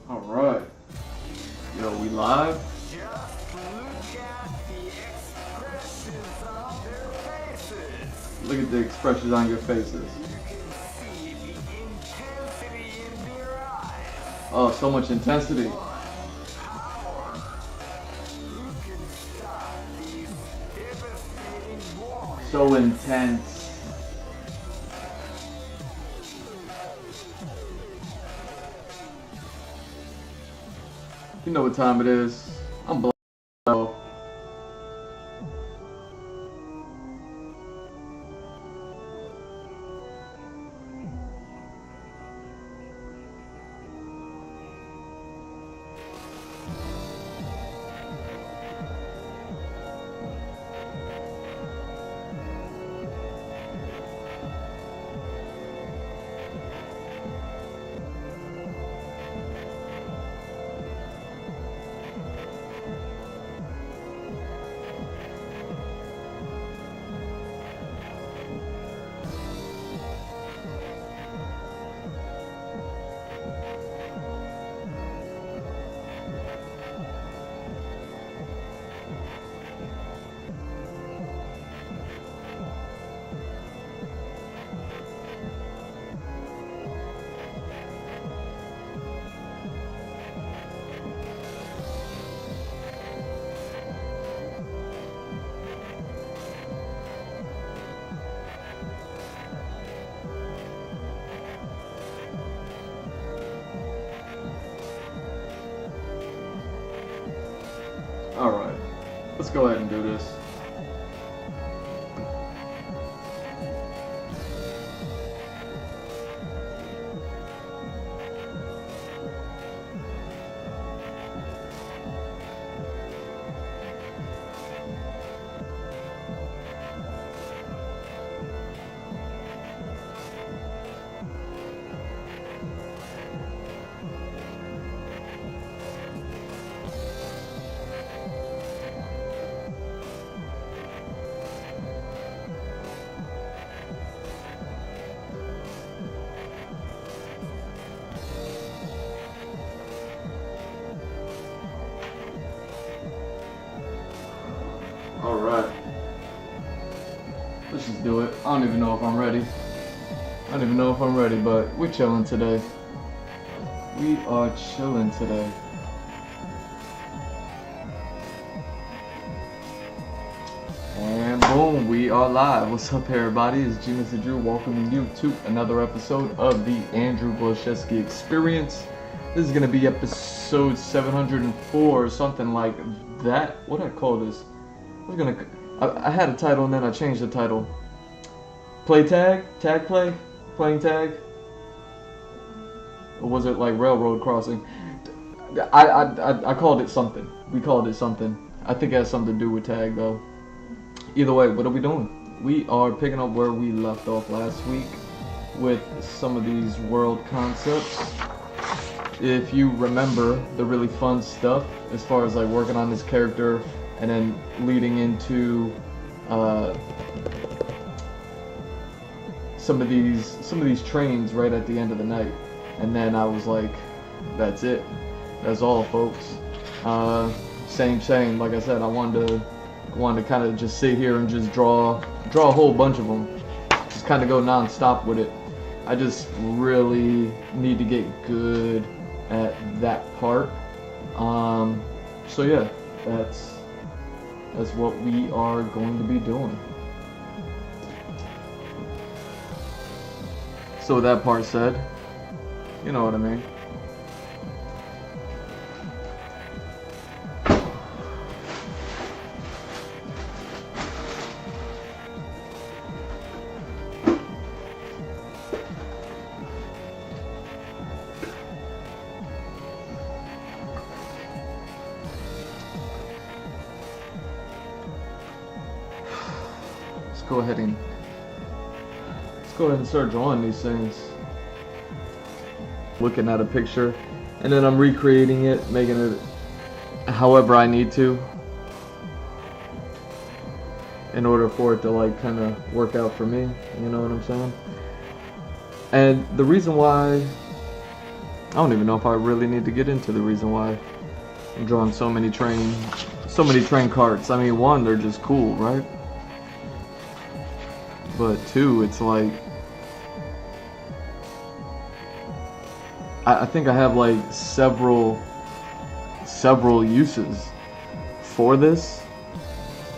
All right. Yo, we live? Look at the expressions on your faces. Oh, so much intensity. So intense. You know what time it is. I'm black. Alright. Let's go ahead and do this. Alright. Let's just do it. I don't even know if I'm ready. I don't even know if I'm ready, but we're chilling today. We are chilling today. And boom, we are live. What's up, everybody? It's G Mr. Drew welcoming you to another episode of the Andrew Bolszewski Experience. This is going to be episode 704 or something like that. What did I call this? I had a title and then I changed the title. Play tag? Tag play? Playing tag? Or was it like railroad crossing? I called it something. We called it something. I think it has something to do with tag though. Either way, what are we doing? We are picking up where we left off last week with some of these world concepts. If you remember the really fun stuff as far as like working on this character and then leading into some of these trains right at the end of the night, and then I was like, that's it, that's all, folks. Same. Like I said, I wanted to kind of just sit here and just draw a whole bunch of them, just kind of go non-stop with it. I just really need to get good at that part. So yeah, that's what we are going to be doing. So with that part said, you know what I mean. Let's go ahead and start drawing these things. Looking at a picture, and then I'm recreating it, making it however I need to in order for it to like kind of work out for me, you know what I'm saying? And the reason why don't even know if I really need to get into the reason why I'm drawing so many train carts. I mean, one, they're just cool, right? But two, it's like, I think I have like several uses for this.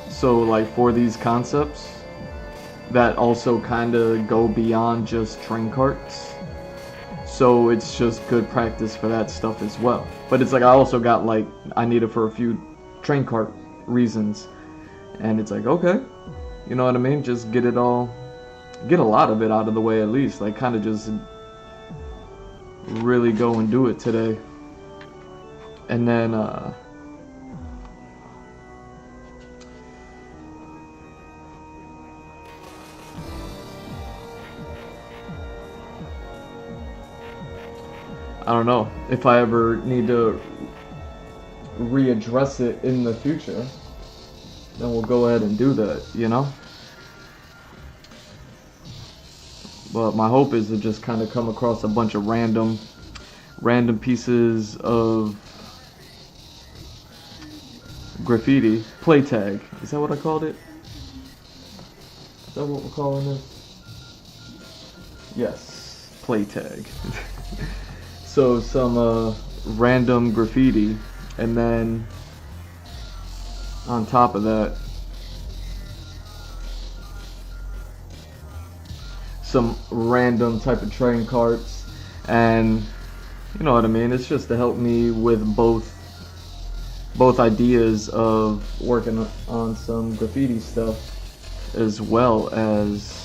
So like for these concepts that also kind of go beyond just train carts. So it's just good practice for that stuff as well. But it's like I also got like, I need it for a few train cart reasons. And it's like, okay, you know what I mean? Just get a lot of it out of the way at least. Like kind of just really go and do it today. And then, I don't know if I ever need to readdress it in the future, then we'll go ahead and do that, you know? But my hope is to just kind of come across a bunch of random pieces of graffiti. Play tag. Is that what I called it? Is that what we're calling this? Yes. Play tag. So some random graffiti, and then on top of that, some random type of train carts, and you know what I mean, it's just to help me with both ideas of working on some graffiti stuff as well as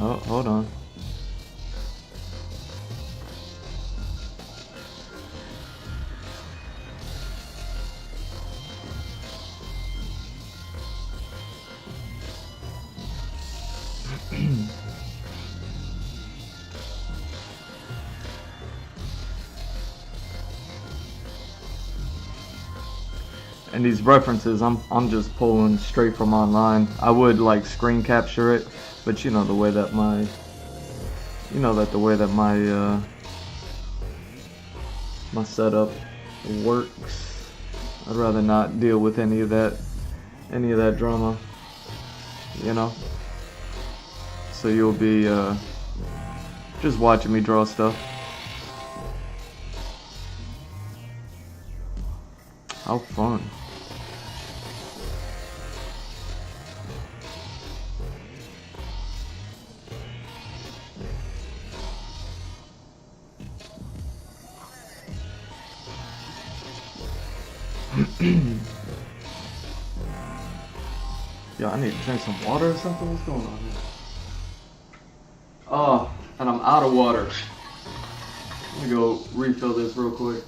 oh, hold on. And these references, I'm just pulling straight from online. I would like screen capture it, but you know the way that my my setup works. I'd rather not deal with any of that drama, you know. So you'll be just watching me draw stuff. How fun. Yeah, I need to drink some water or something. What's going on here? Oh, and I'm out of water. Let me go refill this real quick.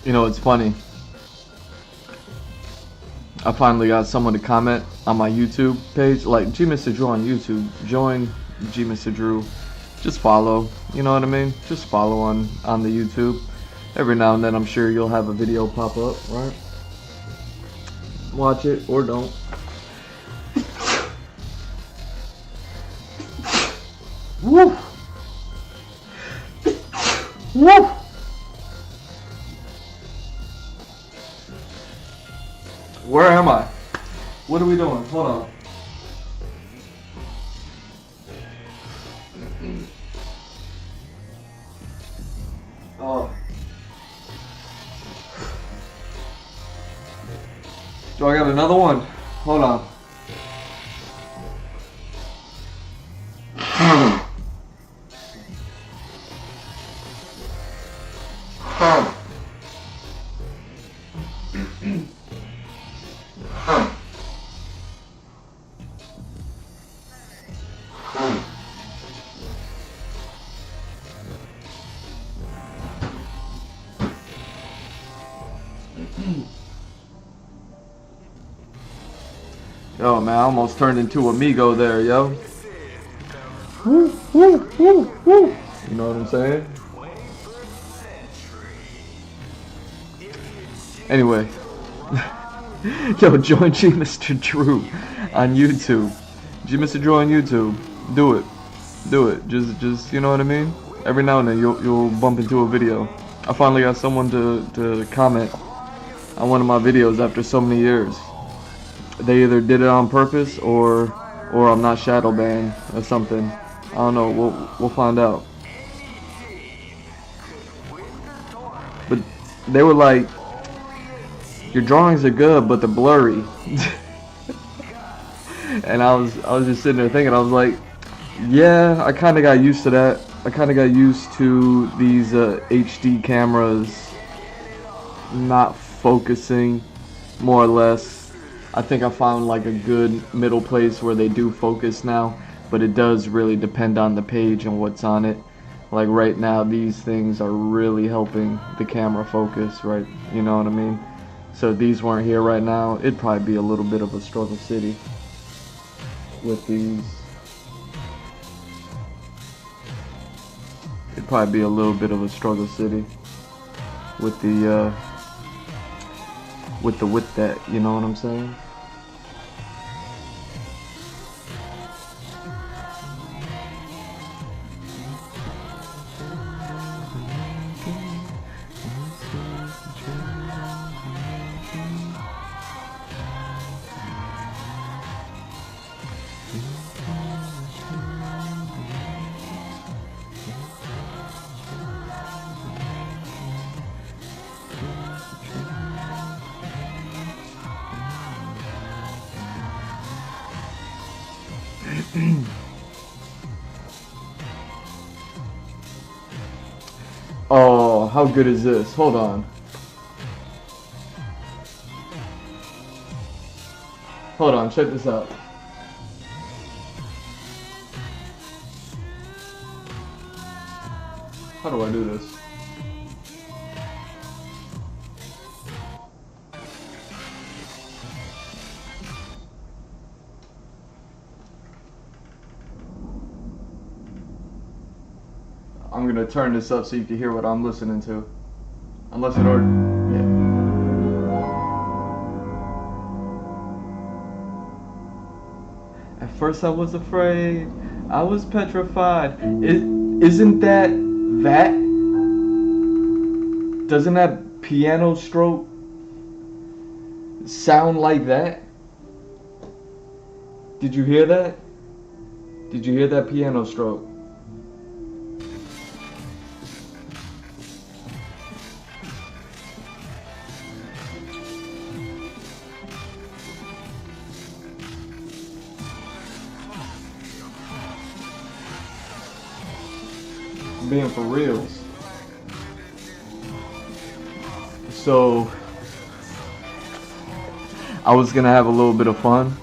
You know, it's funny. I finally got someone to comment on my YouTube page. Like, G Mr. Drew on YouTube. Join G Mr. Drew. Just follow. You know what I mean? Just follow on the YouTube. Every now and then I'm sure you'll have a video pop up, right? Watch it or don't. Woo! Woo! Where am I? What are we doing? Hold on. Oh. Do I got another one? Hold on. Yo, man, I almost turned into Amigo there, yo. Woo, woo, woo, woo. You know what I'm saying? Anyway. Yo, join G Mr. Drew on YouTube. G Mr. Drew on YouTube. Do it. Do it. Just, you know what I mean? Every now and then you'll bump into a video. I finally got someone to comment on one of my videos after so many years. They either did it on purpose or I'm not shadow banned or something. I don't know. We'll find out. But they were like, your drawings are good, but they're blurry. And I was just sitting there thinking, I was like, yeah, I kind of got used to that. I kind of got used to these HD cameras not focusing, more or less. I think I found like a good middle place where they do focus now, but it does really depend on the page and what's on it. Like right now, these things are really helping the camera focus, right? You know what I mean? So if these weren't here right now, it'd probably be a little bit of a struggle city with these. It'd probably be a little bit of a struggle city with the with that, you know what I'm saying? Oh, how good is this? Hold on. Hold on, check this out. How do I do this? I'm gonna turn this up so you can hear what I'm listening to. Unless it already, yeah. At first I was afraid, I was petrified. Isn't that? Doesn't that piano stroke sound like that? Did you hear that? Did you hear that piano stroke? Being for reals. So I was gonna have a little bit of fun,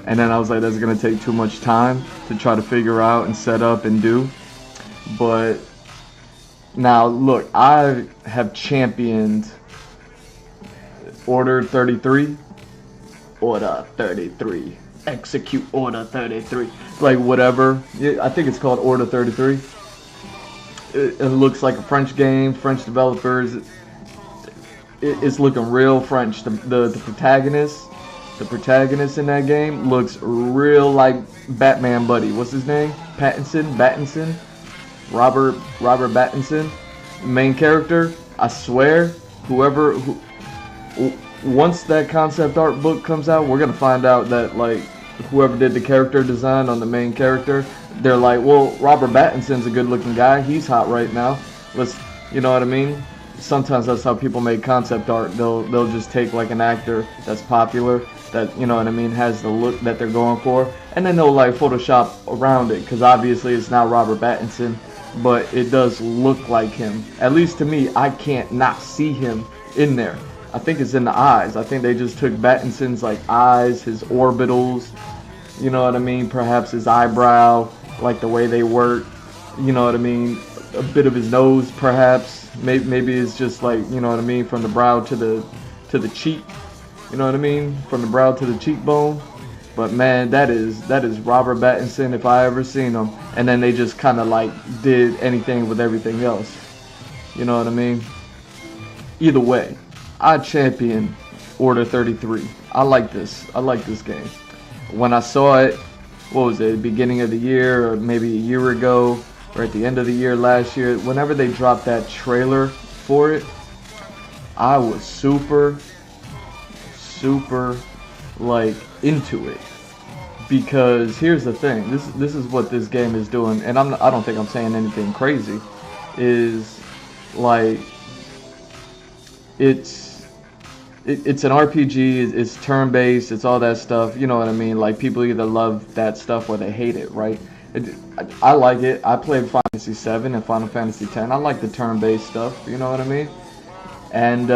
and then I was like, that's gonna take too much time to try to figure out and set up and do. But now look, I have championed Order 33. Order 33. Execute Order 33. Like whatever. I think it's called Order 33. It looks like a French game, French developers. It's looking real French. The protagonist in that game looks real like Batman buddy. What's his name? Pattinson? Robert Pattinson. Main character. I swear, once that concept art book comes out, we're gonna find out that like whoever did the character design on the main character, they're like, well, Robert Pattinson's a good-looking guy. He's hot right now. Let's, you know what I mean? Sometimes that's how people make concept art. They'll just take like an actor that's popular, that, you know what I mean, has the look that they're going for, and then they'll like Photoshop around it, because obviously it's not Robert Pattinson, but it does look like him. At least to me, I can't not see him in there. I think it's in the eyes. I think they just took Pattinson's like eyes, his orbitals, you know what I mean, perhaps his eyebrow, like the way they work, you know what I mean, a bit of his nose perhaps. Maybe it's just like, you know what I mean, from the brow to the cheek, you know what I mean, from the brow to the cheekbone. But man, that is Robert Pattinson if I ever seen him. And then they just kind of like did anything with everything else, you know what I mean. Either way, I champion Order 33. I like this game. When I saw it, what was it, beginning of the year, or maybe a year ago, or at the end of the year last year, whenever they dropped that trailer for it, I was super like into it. Because here's the thing, this is what this game is doing, and I don't think I'm saying anything crazy, is like it's an RPG, it's turn-based, it's all that stuff, you know what I mean? Like, people either love that stuff or they hate it, right? I like it. I played Final Fantasy 7 and Final Fantasy 10. I like the turn-based stuff, you know what I mean? And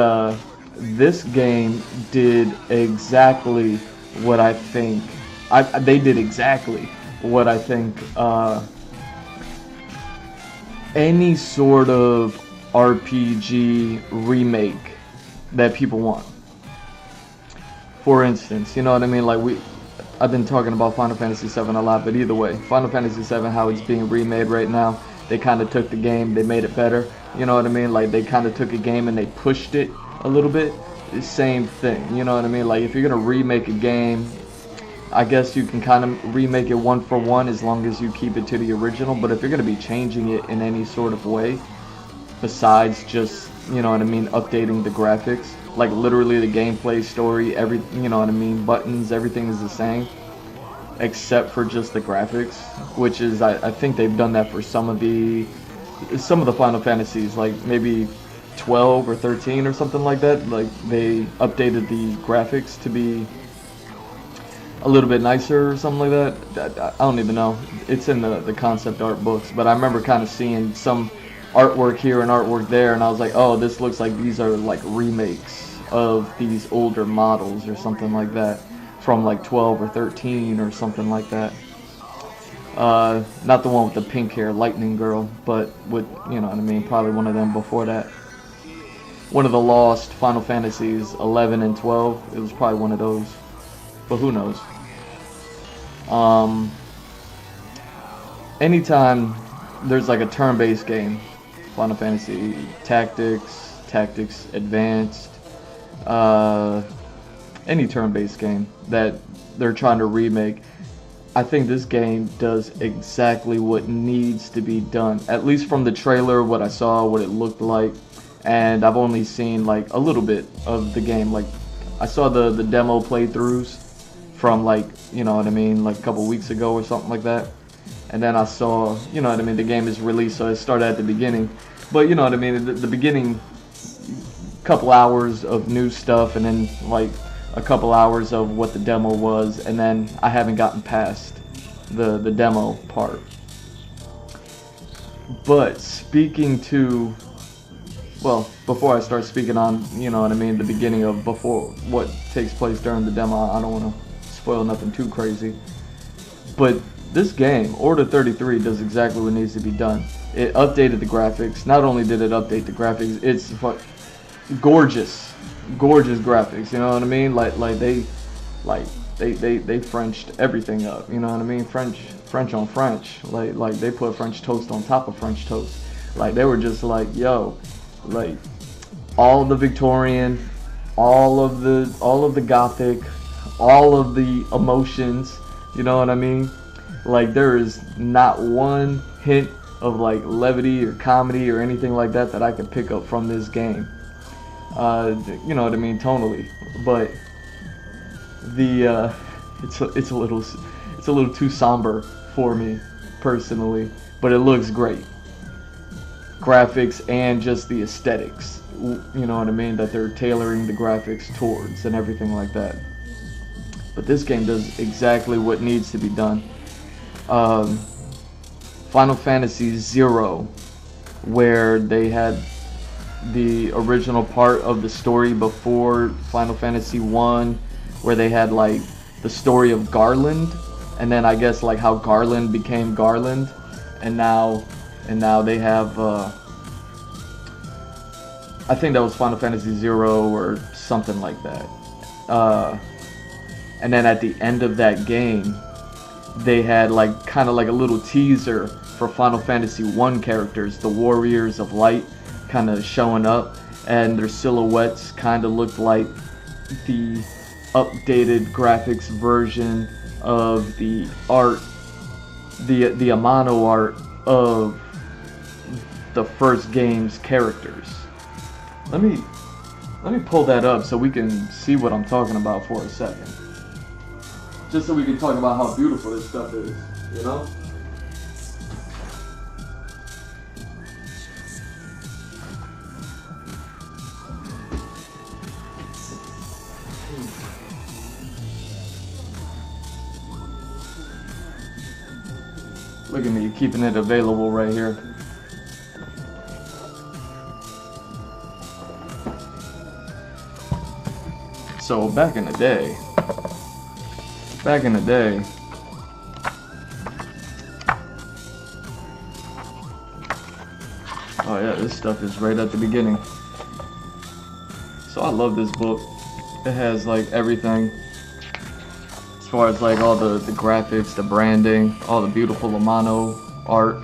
this game did exactly what I think. They did exactly what I think any sort of RPG remake that people want. For instance, you know what I mean? Like, I've been talking about Final Fantasy 7 a lot, but either way, Final Fantasy 7, how it's being remade right now, they kind of took the game, they made it better, you know what I mean? Like, they kind of took a game and they pushed it a little bit. The same thing, you know what I mean? Like, if you're gonna remake a game, I guess you can kind of remake it one for one as long as you keep it to the original, but if you're gonna be changing it in any sort of way, besides just, you know what I mean, updating the graphics, like literally the gameplay, story, you know what I mean, buttons, everything is the same except for just the graphics, which is, I think they've done that for some of the Final Fantasies, like maybe 12 or 13 or something like that. Like, they updated the graphics to be a little bit nicer or something like that. I don't even know. It's in the concept art books, but I remember kind of seeing some artwork here and artwork there, and I was like, oh, this looks like these are like remakes of these older models or something like that from like 12 or 13 or something like that. Not the one with the pink hair, Lightning Girl, but with, you know what I mean, probably one of them before that. One of the lost Final Fantasies 11 and 12, it was probably one of those, but who knows. Anytime there's like a turn-based game, Final Fantasy Tactics Advanced, any turn-based game that they're trying to remake, I think this game does exactly what needs to be done. At least from the trailer, what I saw, what it looked like, and I've only seen like a little bit of the game. Like, I saw the demo playthroughs from, like, you know what I mean, like a couple weeks ago or something like that. And then I saw, you know what I mean, the game is released, so it started at the beginning. But you know what I mean, the beginning, couple hours of new stuff, and then like a couple hours of what the demo was, and then I haven't gotten past the demo part. But speaking to, well, before I start speaking on, you know what I mean, the beginning of before what takes place during the demo, I don't want to spoil nothing too crazy. But this game, Order 33, does exactly what needs to be done. It updated the graphics. Not only did it update the graphics, it's gorgeous graphics. You know what I mean? They Frenched everything up. You know what I mean? French on French. Like they put French toast on top of French toast. Like, they were just like, yo, like all the Victorian, all of the Gothic, all of the emotions. You know what I mean? Like, there is not one hint of like levity or comedy or anything like that that I could pick up from this game. You know what I mean, tonally. But the it's a little too somber for me personally. But it looks great, graphics and just the aesthetics. You know what I mean, that they're tailoring the graphics towards and everything like that. But this game does exactly what needs to be done. Final Fantasy Zero, where they had the original part of the story before Final Fantasy 1, where they had like the story of Garland, and then I guess like how Garland became Garland, and now they have I think that was Final Fantasy Zero or something like that. And then at the end of that game, they had like kind of like a little teaser for Final Fantasy 1 characters, the Warriors of Light, kind of showing up, and their silhouettes kind of looked like the updated graphics version of the art, the Amano art of the first game's characters. Let me pull that up so we can see what I'm talking about for a second. Just so we can talk about how beautiful this stuff is, you know? Look at me keeping it available right here. So back in the day, oh yeah, this stuff is right at the beginning. So I love this book. It has like everything, as far as like all the graphics, the branding, all the beautiful Amano art,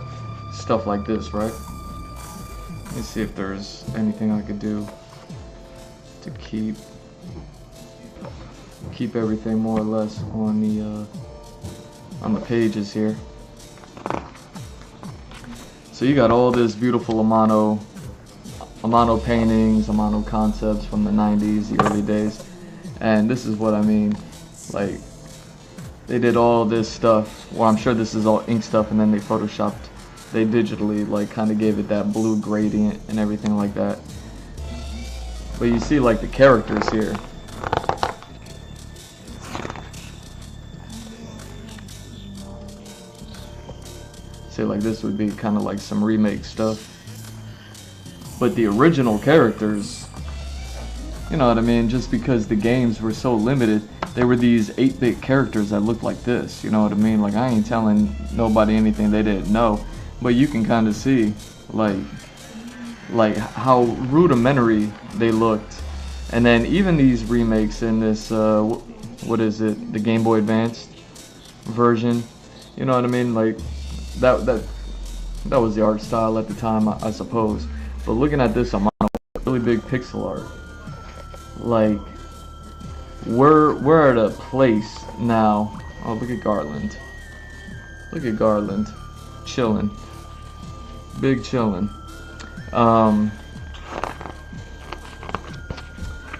stuff like this, right? Let's see if there's anything I could do to keep everything more or less on the pages here. So you got all this beautiful Amano paintings, Amano concepts from the 90s, the early days, and this is what I mean. Like, they did all this stuff. Well, I'm sure this is all ink stuff, and then they digitally like kind of gave it that blue gradient and everything like that. But you see like the characters here. Say like this would be kind of like some remake stuff, but the original characters, you know what I mean, just because the games were so limited, they were these 8-bit characters that looked like this, you know what I mean? Like, I ain't telling nobody anything they didn't know, but you can kind of see like how rudimentary they looked. And then even these remakes in this what is it, the Game Boy Advanced version, you know what I mean? Like, that was the art style at the time, I suppose. But looking at this amount of really big pixel art, like, we're at a place now. Oh, look at Garland. Look at Garland, chilling, big chilling.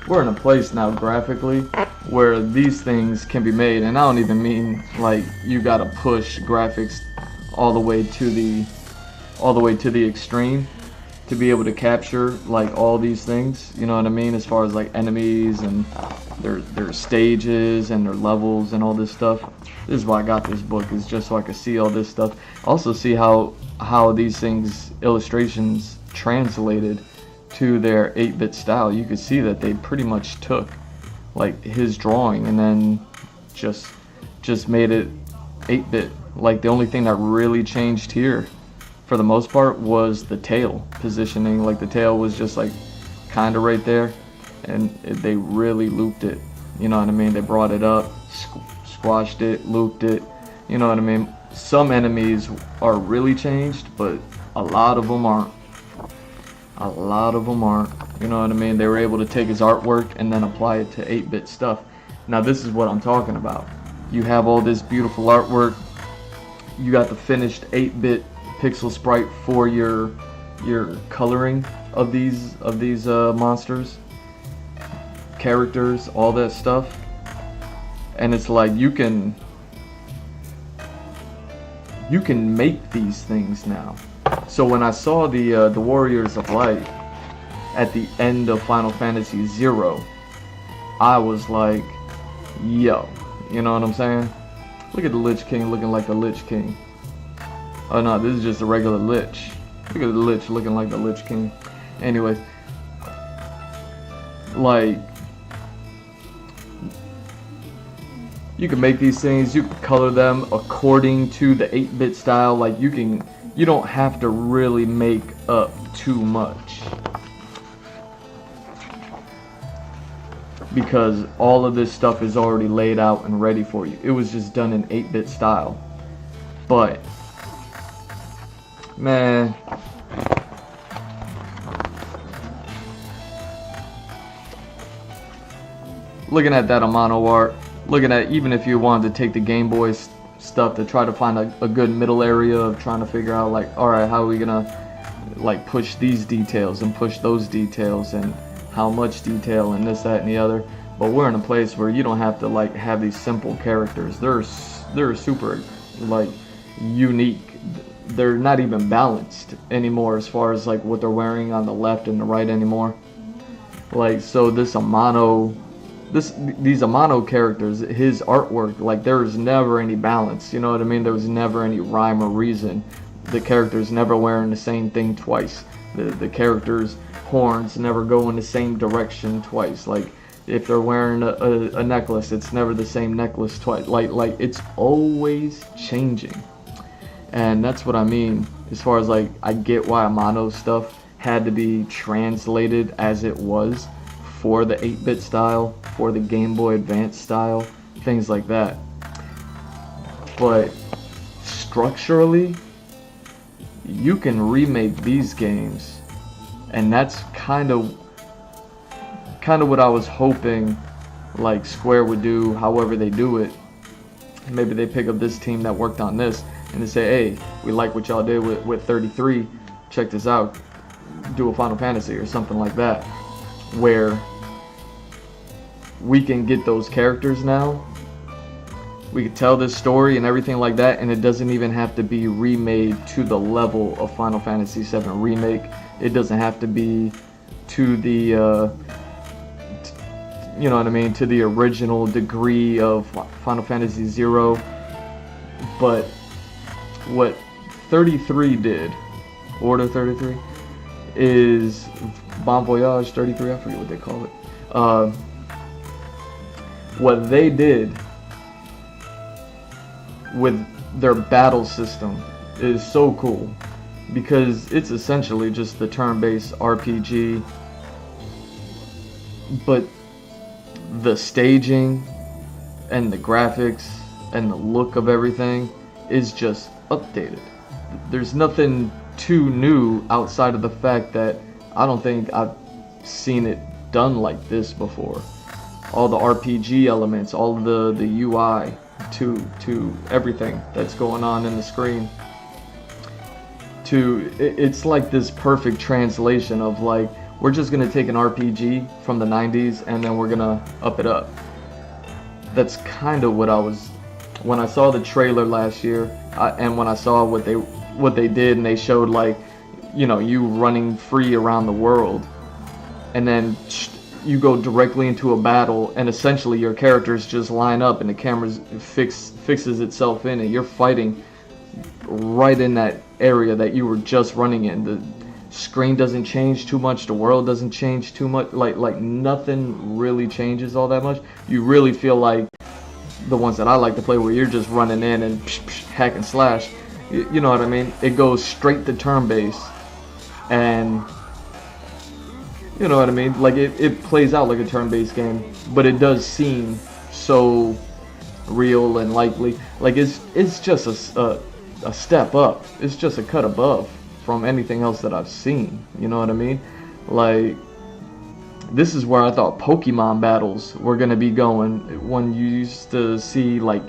We're in a place now graphically where these things can be made, and I don't even mean like you gotta push graphics all the way to the extreme to be able to capture like all these things, you know what I mean, as far as like enemies and their stages and their levels and all this stuff. This is why I got this book, is just so I could see all this stuff. Also see how these things, illustrations, translated to their 8-bit style. You could see that they pretty much took like his drawing and then just made it 8-bit. Like, the only thing that really changed here for the most part was the tail positioning. Like, the tail was just like kind of right there, and they really looped it, you know what I mean? They brought it up, squashed it, looped it, you know what I mean? Some enemies are really changed, but a lot of them aren't. A lot of them aren't, you know what I mean? They were able to take his artwork and then apply it to 8-bit stuff. Now this is what I'm talking about. You have all this beautiful artwork, you got the finished 8-bit pixel sprite for your coloring of these monsters, characters, all that stuff. And it's like you can make these things now. So when I saw the Warriors of Light at the end of Final Fantasy 0, I was like, yo, you know what I'm saying? Look at the Lich King looking like the Lich King. Oh no, this is just a regular Lich. Look at the Lich looking like the Lich King. Anyways, like, you can make these things, you can color them according to the 8-bit style. Like, you don't have to really make up too much, because all of this stuff is already laid out and ready for you. It was just done in 8-bit style. But man, looking at that Amano art, looking at, even if you wanted to take the Game Boy stuff to try to find a good middle area of trying to figure out, like, alright, how are we gonna like push these details and push those details and how much detail and this, that, and the other. But we're in a place where you don't have to like have these simple characters. They're super like unique. They're not even balanced anymore as far as like what they're wearing on the left and the right anymore. Like, so this Amano, these Amano characters, his artwork, like, there was never any balance, you know what I mean? There was never any rhyme or reason. The characters never wearing the same thing twice. The characters' horns never go in the same direction twice. Like, if they're wearing a necklace, it's never the same necklace twice. Like it's always changing. And that's what I mean as far as, like, I get why Amano stuff had to be translated as it was for the 8-bit style, for the Game Boy Advance style, things like that. But structurally, you can remake these games, and that's kind of what I was hoping like Square would do. However they do it, maybe they pick up this team that worked on this and they say, hey, we like what y'all did with 33, check this out, do a Final Fantasy or something like that, where we can get those characters now, we can tell this story and everything like that, and it doesn't even have to be remade to the level of Final Fantasy VII Remake. It doesn't have to be to the you know what I mean, to the original degree of Final Fantasy 0. But what 33 did, Order 33, is Bon Voyage 33, I forget what they call it. What they did with their battle system is so cool, because it's essentially just the turn-based RPG, but the staging and the graphics and the look of everything is just updated. There's nothing too new outside of the fact that I don't think I've seen it done like this before. All the RPG elements, all the UI to everything that's going on in the screen. It's like this perfect translation of, like, we're just gonna take an RPG from the 90s and then we're gonna up it up. That's kind of what I was, when I saw the trailer last year, and when I saw what they did, and they showed, like, you know, you running free around the world, and then you go directly into a battle, and essentially your characters just line up and the camera fixes itself in, and you're fighting right in that area that you were just running in. The screen doesn't change too much, the world doesn't change too much, like nothing really changes all that much. You really feel like the ones that I like to play, where you're just running in and hack and slash, you know what I mean? It goes straight to turn-based, and you know what I mean? Like, it plays out like a turn-based game, but it does seem so real and likely. Like, it's just a step up. It's just a cut above from anything else that I've seen. You know what I mean? Like, this is where I thought Pokemon battles were gonna be going. When you used to see, like,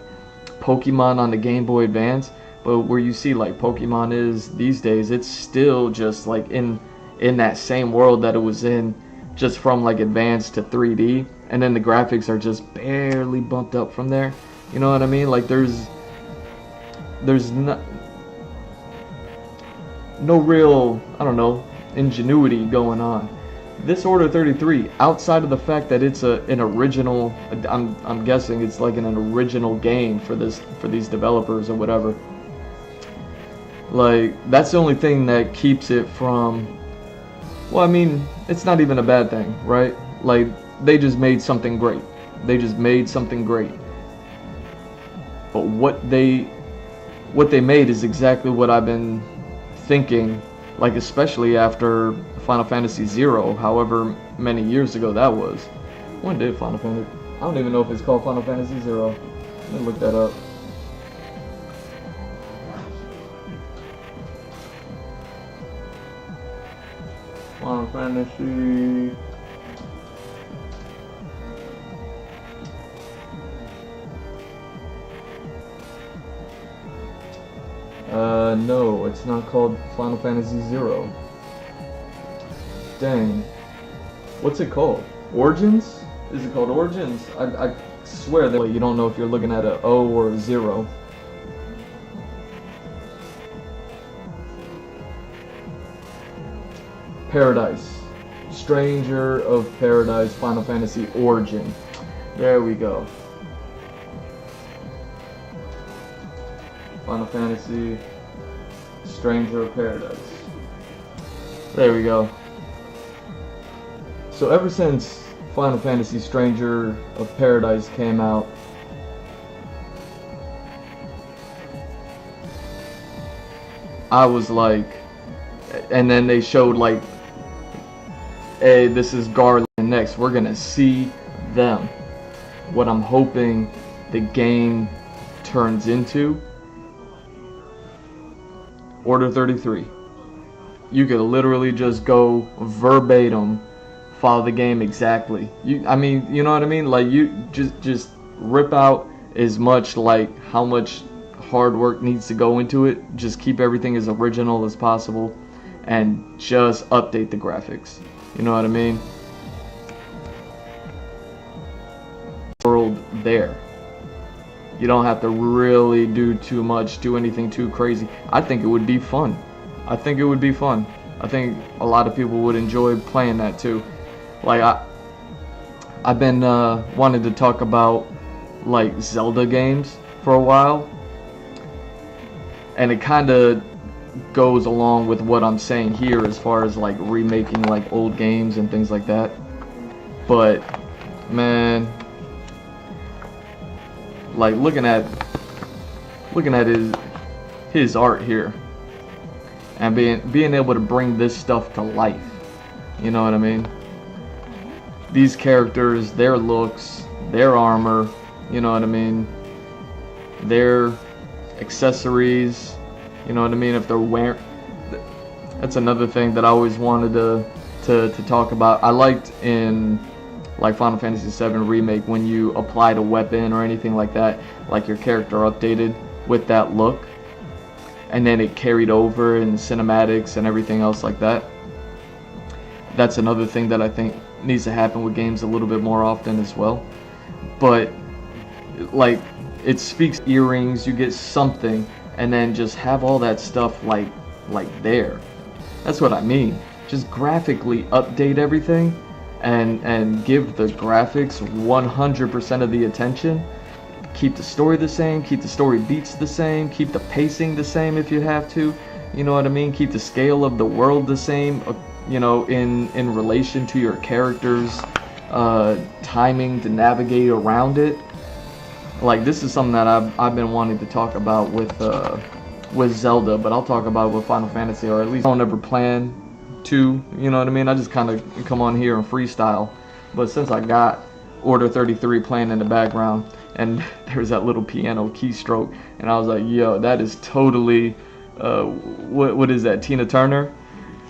Pokemon on the Game Boy Advance, but where you see, like, Pokemon is these days, it's still just like in that same world that it was in, just from like Advance to 3D. and then the graphics are just barely bumped up from there. You know what I mean? Like there's no real, I don't know, ingenuity going on. This Order 33, outside of the fact that it's an original, I'm guessing it's like an original game for these developers or whatever. Like that's the only thing that keeps it from, well, I mean, it's not even a bad thing, right? Like they just made something great. They just made something great. But what they made is exactly what I've been thinking, like especially after Final Fantasy Zero, however many years ago that was. When did Final Fantasy? I don't even know if it's called Final Fantasy Zero. Let me look that up. Final Fantasy. No, it's not called Final Fantasy Zero. Dang. What's it called? Origins? Is it called Origins? I swear that you don't know if you're looking at a O or a 0. Paradise. Stranger of Paradise, Final Fantasy Origin. There we go. Final Fantasy Stranger of Paradise. There we go. So ever since Final Fantasy Stranger of Paradise came out, I was like, and then they showed like, hey, this is Garland next. We're gonna see them. What I'm hoping the game turns into. Order 33. You could literally just go verbatim, follow the game exactly. I mean, you know what I mean? Like you just rip out as much, like how much hard work needs to go into it. Just keep everything as original as possible, and just update the graphics. You know what I mean? World there. You don't have to really do too much, do anything too crazy. I think it would be fun. I think it would be fun. I think a lot of people would enjoy playing that too. Like I've been wanting to talk about like Zelda games for a while, and it kind of goes along with what I'm saying here as far as like remaking like old games and things like that. But man, like looking at his art here and being able to bring this stuff to life, you know what I mean? These characters, their looks, their armor, you know what I mean? Their accessories, you know what I mean? If they're wearing, that's another thing that I always wanted to talk about. I liked in like Final Fantasy VII Remake when you applied a weapon or anything like that, like your character updated with that look, and then it carried over in cinematics and everything else like that. That's another thing that I think needs to happen with games a little bit more often as well. But like it speaks earrings, you get something, and then just have all that stuff like there. That's what I mean. Just graphically update everything and give the graphics 100% of the attention. Keep the story the same, keep the story beats the same, keep the pacing the same if you have to, you know what I mean? Keep the scale of the world the same, you know, in relation to your characters, timing to navigate around it. Like this is something that I've been wanting to talk about with Zelda, but I'll talk about it with Final Fantasy, or at least I don't ever plan to, you know what I mean? I just kind of come on here and freestyle. But since I got Order 33 playing in the background, and there's that little piano keystroke, and I was like, yo, that is totally, what is that, Tina Turner?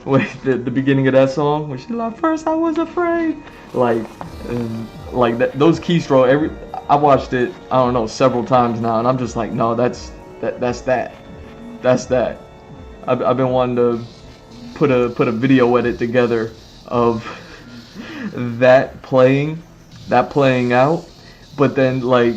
With the beginning of that song, where she's like, first I was afraid. Like that, those keystrokes, I watched it, I don't know, several times now, and I'm just like, no, that's that. I've been wanting to put a video edit together of that playing that playing out, but then like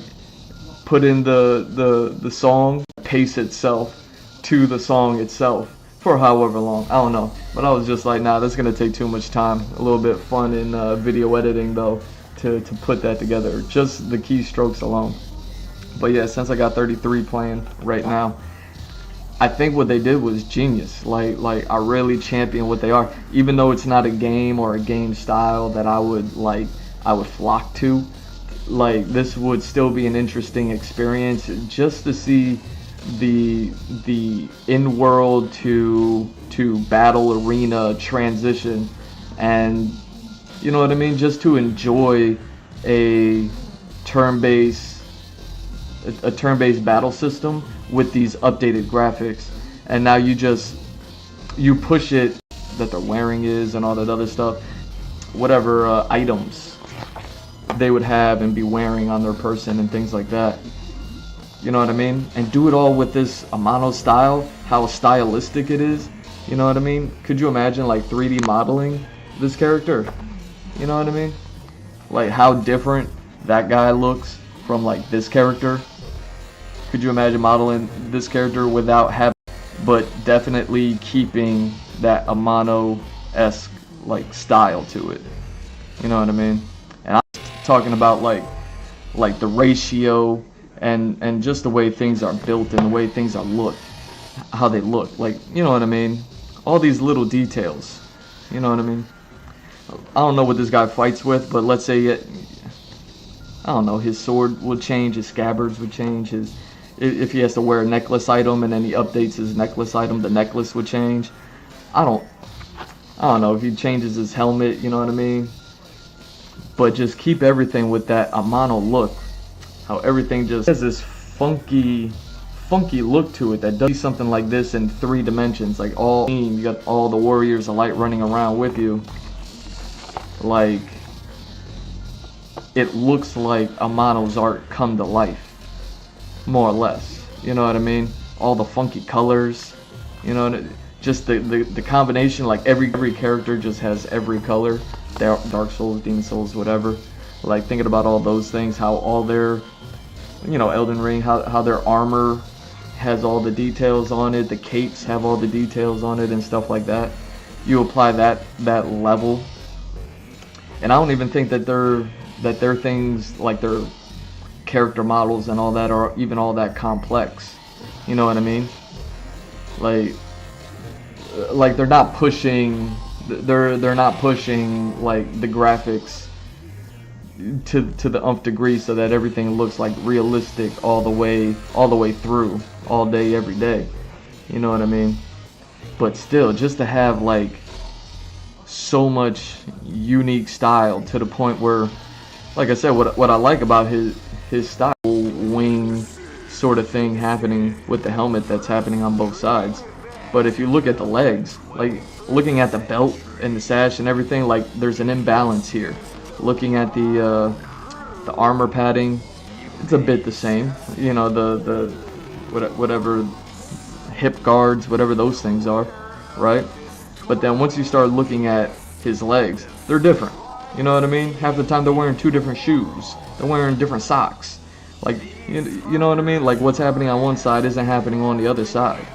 put in the song, pace itself to the song itself for however long. I don't know, but I was just like, nah, that's gonna take too much time. A little bit fun in video editing though to put that together, just the keystrokes alone. But yeah, since I got 33 playing right now, I think what they did was genius. Like I really champion what they are, even though it's not a game or a game style that I would flock to. Like this would still be an interesting experience just to see the in-world to battle arena transition, and you know what I mean, just to enjoy a turn-based battle system with these updated graphics. And now you push it that their wearing is and all that other stuff, whatever items they would have and be wearing on their person and things like that. You know what I mean? And do it all with this Amano style, how stylistic it is. You know what I mean? Could you imagine like 3D modeling this character? You know what I mean? Like how different that guy looks from like this character. Could you imagine modeling this character without having, but definitely keeping that Amano-esque like style to it? You know what I mean? And I'm talking about like the ratio and just the way things are built and the way things are how they look. Like, you know what I mean? All these little details. You know what I mean? I don't know what this guy fights with, but let's say I don't know, his sword would change, his scabbards would change, if he has to wear a necklace item and then he updates his necklace item, the necklace would change. I don't know if he changes his helmet, you know what I mean? But just keep everything with that Amano look. How everything just has this funky look to it that does something like this in 3 dimensions. Like you got all the warriors of light running around with you. Like it looks like Amano's art come to life. More or less, you know what I mean? All the funky colors, you know, just the combination. Like every character just has every color. Dark Souls, Demon Souls, whatever. Like thinking about all those things, how all their, you know, Elden Ring, how their armor has all the details on it, the capes have all the details on it and stuff like that. You apply that level, and I don't even think that their things like their character models and all that are even all that complex. You know what I mean? Like they're not pushing like the graphics to the nth degree so that everything looks like realistic all the way through, all day every day. You know what I mean? But still, just to have like so much unique style to the point where, like I said, what I like about his style, wing sort of thing happening with the helmet that's happening on both sides. But if you look at the legs, like looking at the belt and the sash and everything, like there's an imbalance here. Looking at the armor padding, it's a bit the same. You know, the whatever hip guards, whatever those things are, right? But then once you start looking at his legs, they're different. You know what I mean? Half the time they're wearing 2 different shoes. They're wearing different socks. Like, you know what I mean? Like what's happening on one side isn't happening on the other side.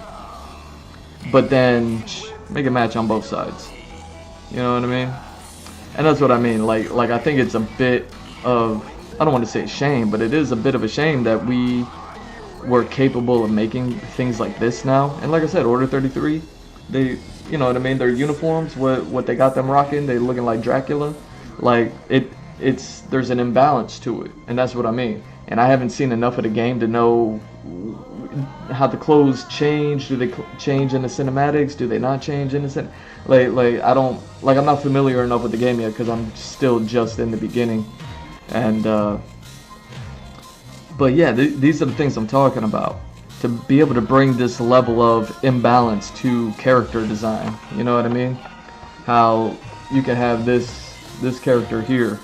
But then make a match on both sides. You know what I mean? And that's what I mean. Like I think it's a bit of, I don't want to say shame, but it is a bit of a shame that we were capable of making things like this now. And like I said, Order 33, they, you know what I mean? Their uniforms, what they got them rocking, they looking like Dracula. Like there's an imbalance to it, and that's what I mean. And I haven't seen enough of the game to know how the clothes change. Do they change in the cinematics? Do they not change in the I'm not familiar enough with the game yet because I'm still just in the beginning. And but yeah, these are the things I'm talking about. To be able to bring this level of imbalance to character design. You know what I mean? How you can have this character here,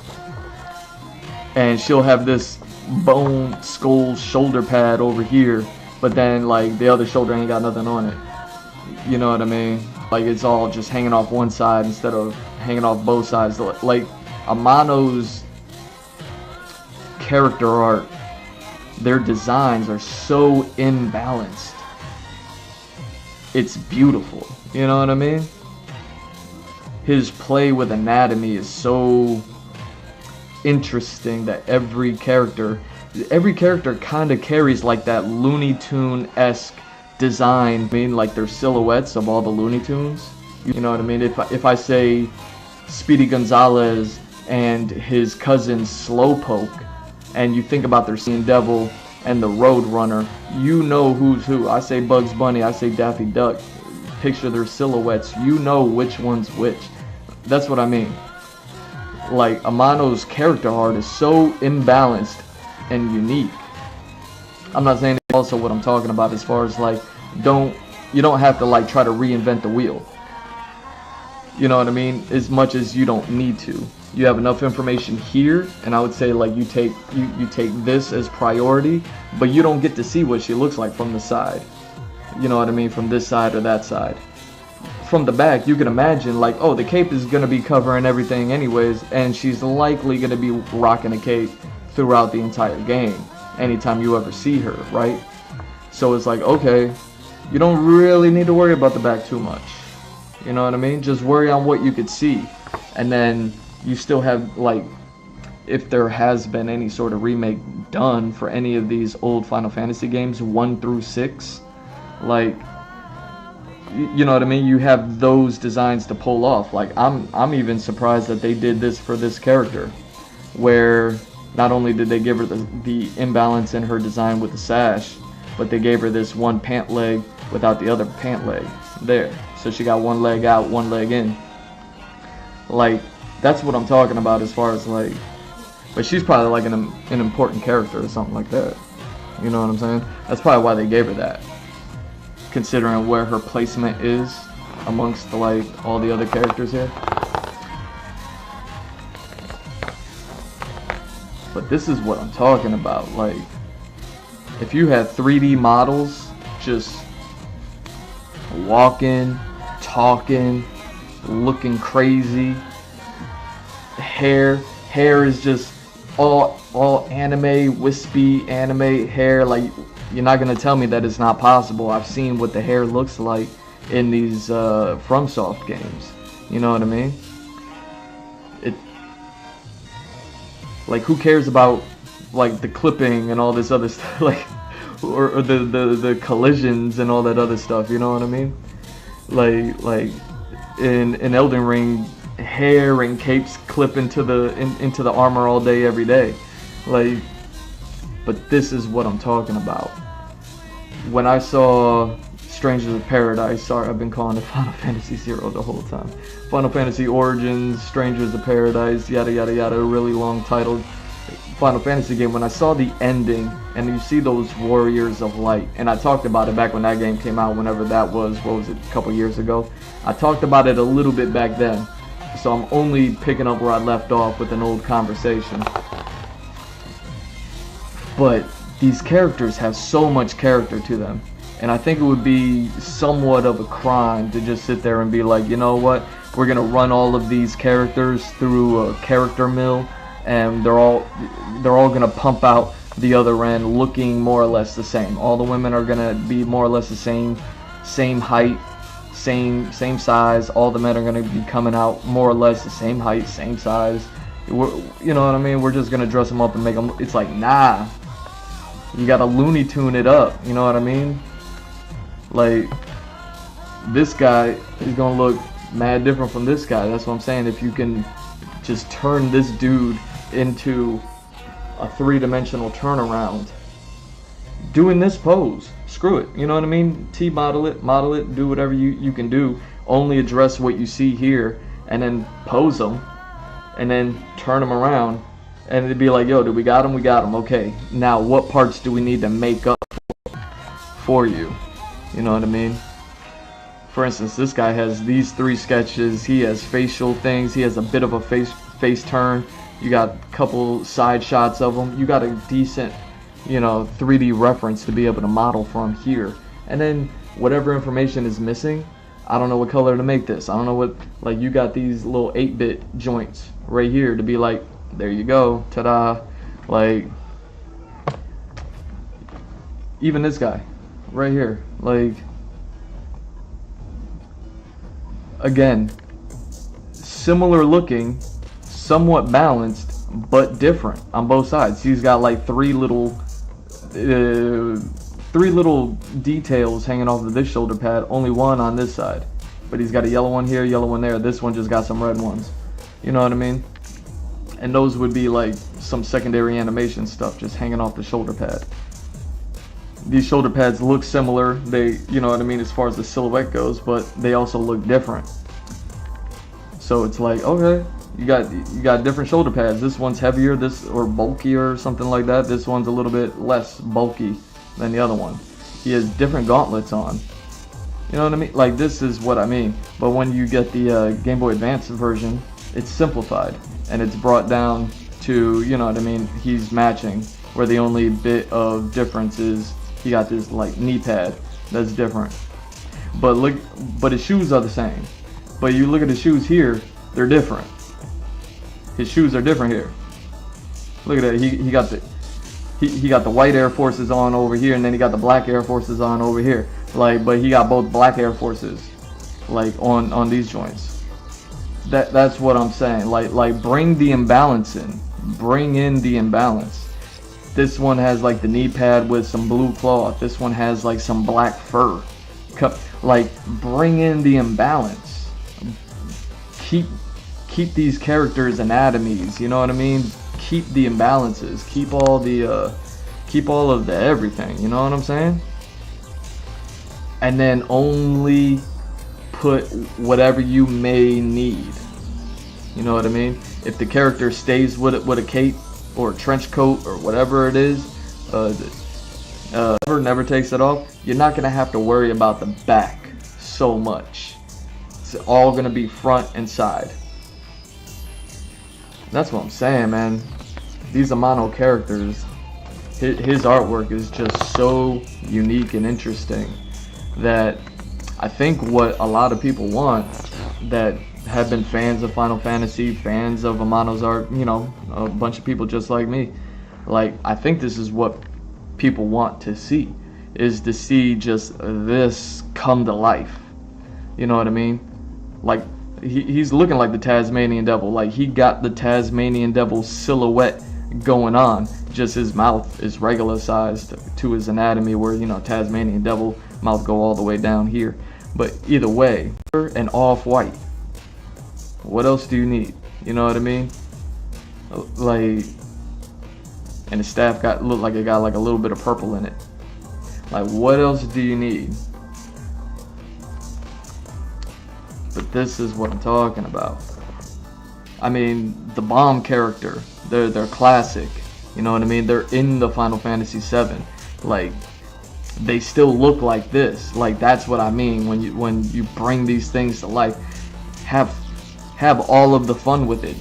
and she'll have this bone skull shoulder pad over here, but then like the other shoulder ain't got nothing on it. You know what I mean? Like it's all just hanging off one side instead of hanging off both sides. Like Amano's character art, their designs are so imbalanced. It's beautiful, you know what I mean? His play with anatomy is so interesting that every character kind of carries like that Looney Tune-esque design. I mean, like their silhouettes of all the Looney Tunes. You know what I mean? If I say Speedy Gonzalez and his cousin Slowpoke, and you think about their Sea Devil and the Road Runner, you know who's who. I say Bugs Bunny, I say Daffy Duck. Picture their silhouettes, you know which one's which. That's what I mean. Like, Amano's character art is so imbalanced and unique. I'm not saying it's also what I'm talking about as far as like, you don't have to like try to reinvent the wheel. You know what I mean? As much as you don't need to. You have enough information here, and I would say like you take this as priority, but you don't get to see what she looks like from the side. You know what I mean? From this side or that side. From the back, you can imagine like, oh, the cape is gonna be covering everything anyways, and she's likely gonna be rocking a cape throughout the entire game, anytime you ever see her, right? So it's like, okay, you don't really need to worry about the back too much. You know what I mean? Just worry on what you could see, and then you still have like, if there has been any sort of remake done for any of these old Final Fantasy games, 1 through 6, like, you know what I mean? You have those designs to pull off. Like, I'm even surprised that they did this for this character, where not only did they give her the imbalance in her design with the sash, but they gave her this one pant leg without the other pant leg there. So she got one leg out, one leg in. Like, that's what I'm talking about as far as like, but she's probably like an important character or something like that. You know what I'm saying? That's probably why they gave her that, considering where her placement is amongst the, like all the other characters here. But this is what I'm talking about. Like, if you have 3D models just walking, talking, looking crazy, hair is just all anime, wispy anime hair, like, you're not gonna tell me that it's not possible. I've seen what the hair looks like in these FromSoft games. You know what I mean? Like, who cares about like the clipping and all this other stuff, like, or the collisions and all that other stuff? You know what I mean? Like in Elden Ring, hair and capes clip into the armor all day, every day. Like, but this is what I'm talking about. When I saw Strangers of Paradise, sorry, I've been calling it Final Fantasy 0 the whole time. Final Fantasy Origins, Strangers of Paradise, yada yada yada, a really long titled Final Fantasy game. When I saw the ending and you see those Warriors of Light, and I talked about it back when that game came out, whenever that was, what was it, a couple years ago? I talked about it a little bit back then, so I'm only picking up where I left off with an old conversation. But these characters have so much character to them, and I think it would be somewhat of a crime to just sit there and be like, you know what, we're gonna run all of these characters through a character mill, and they're all gonna pump out the other end looking more or less the same. All the women are gonna be more or less the same height, same size. All the men are gonna be coming out more or less the same height, same size. You know what I mean? We're just gonna dress them up and make them. It's like, nah, you gotta Looney Tune it up. You know what I mean? Like, this guy is gonna look mad different from this guy. That's what I'm saying. If you can just turn this dude into a three-dimensional turnaround doing this pose, screw it, you know what I mean? Model it, do whatever you can do. Only address what you see here, and then pose them, and then turn them around, and it'd be like, yo, we got them, okay, now what parts do we need to make up for you? You know what I mean? For instance, this guy has these 3 sketches. He has facial things. He has a bit of a face turn. You got a couple side shots of him. You got a decent, 3D reference to be able to model from here. And then whatever information is missing, I don't know what color to make this. I don't know what, like, you got these little 8-bit joints right here to be like, there you go, ta-da. Like, even this guy right here, like, again, similar looking, somewhat balanced, but different on both sides. He's got like three little details hanging off of this shoulder pad, only one on this side. But he's got a yellow one here, yellow one there. This one just got some red ones. You know what I mean? And those would be like some secondary animation stuff just hanging off the shoulder pad. These shoulder pads look similar, they, you know what I mean, as far as the silhouette goes, but they also look different. So it's like, okay, you got different shoulder pads. This one's heavier, this or bulkier or something like that. This one's a little bit less bulky than the other one. He has different gauntlets on. You know what I mean? Like, this is what I mean. But when you get the Game Boy Advance version, it's simplified and it's brought down to, you know what I mean, he's matching, where the only bit of difference is he got this like knee pad that's different. But look, but his shoes are the same. But you look at his shoes here, they're different. His shoes are different here. Look at that. He got the white Air Forces on over here, and then he got the black Air Forces on over here. Like, but he got both black Air Forces, like on these joints. That's what I'm saying. Like bring the imbalance in. Bring in the imbalance. This one has like the knee pad with some blue cloth. This one has like some black fur. Like, bring in the imbalance. Keep these characters' anatomies. You know what I mean? Keep the imbalances. Keep all of the everything. You know what I'm saying? And then only put whatever you may need. You know what I mean? If the character stays with a cape or a trench coat or whatever it is, never takes it off, you're not gonna have to worry about the back so much. It's all gonna be front and side. That's what I'm saying, man. These Amano characters, his artwork is just so unique and interesting that I think what a lot of people want that have been fans of Final Fantasy, fans of Amano's art, you know, a bunch of people just like me, like, I think this is what people want to see, is to see just this come to life. You know what I mean? Like, he's looking like the Tasmanian Devil. Like, he got the Tasmanian Devil silhouette going on, just his mouth is regular sized to his anatomy, where, you know, Tasmanian Devil mouth go all the way down here. But either way, and off-white. What else do you need? You know what I mean? Like, and the staff looked like it got like a little bit of purple in it. Like, what else do you need? But this is what I'm talking about. I mean, the bomb character, they're classic. You know what I mean? They're in the Final Fantasy VII. Like, they still look like this. Like, that's what I mean when you bring these things to life. Have all of the fun with it.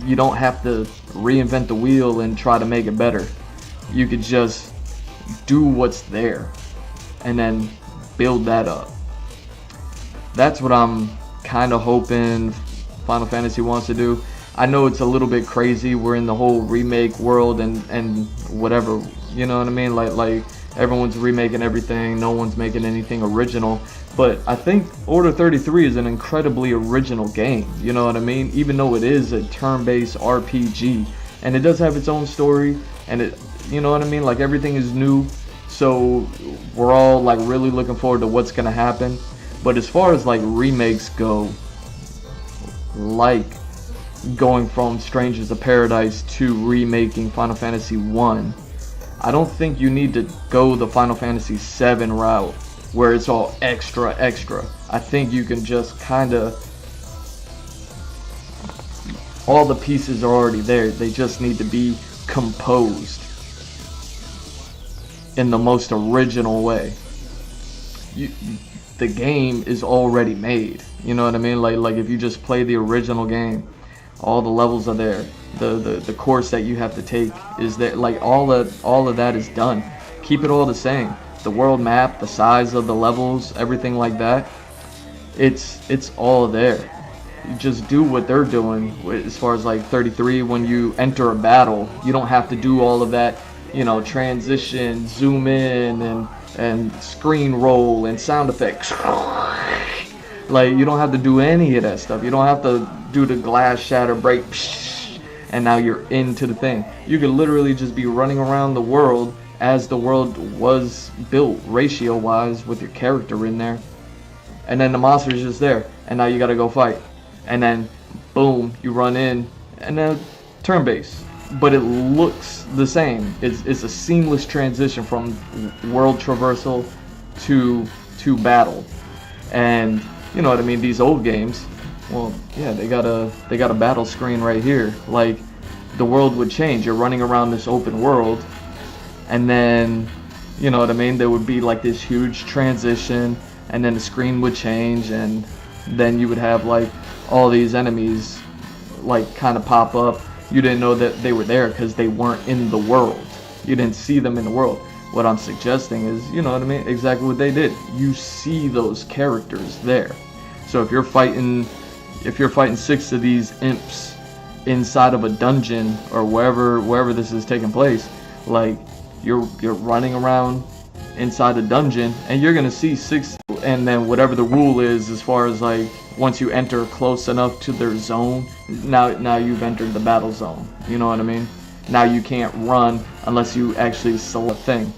You don't have to reinvent the wheel and try to make it better. You could just do what's there and then build that up. That's what I'm kind of hoping Final Fantasy wants to do. I know it's a little bit crazy. We're in the whole remake world and whatever, you know what I mean? Like everyone's remaking everything. No one's making anything original. But I think Order 33 is an incredibly original game. You know what I mean? Even though it is a turn-based RPG, and it does have its own story, and it, you know what I mean? Like, everything is new. So we're all like really looking forward to what's gonna happen. But as far as like remakes go, like going from Strangers of Paradise to remaking Final Fantasy 1, I don't think you need to go the Final Fantasy 7 route where it's all extra. I think you can just kind of, all the pieces are already there. They just need to be composed in the most original way. The game is already made. You know what I mean? Like if you just play the original game, all the levels are there. The course that you have to take is there. Like all of that is done. Keep it all the same. The world map, the size of the levels, everything like that. It's all there. just do what they're doing. As far as like 33, when you enter a battle, you don't have to do all of that, you know, transition, zoom in, and screen roll and sound effects. Like, you don't have to do any of that stuff. You don't have to do the glass shatter, break, and now you're into the thing. You could literally just be running around the world as the world was built, ratio wise, with your character in there, and then the monster's just there, and now you gotta go fight, and then boom, you run in, and then turn based, but it looks the same. It's a seamless transition from world traversal to battle. And you know what I mean, these old games, well, yeah, they got a battle screen right here. Like, the world would change. You're running around this open world, and then, you know what I mean, there would be like this huge transition, and then the screen would change, and then you would have like all these enemies like kind of pop up. You didn't know that they were there because they weren't in the world. You didn't see them in the world. What I'm suggesting is, you know what I mean, exactly what they did. You see those characters there. So if you're fighting 6 of these imps inside of a dungeon or wherever this is taking place, like, you're running around inside a dungeon, and you're gonna see 6, and then whatever the rule is as far as like, once you enter close enough to their zone, now you've entered the battle zone. You know what I mean? Now you can't run unless you actually select a thing.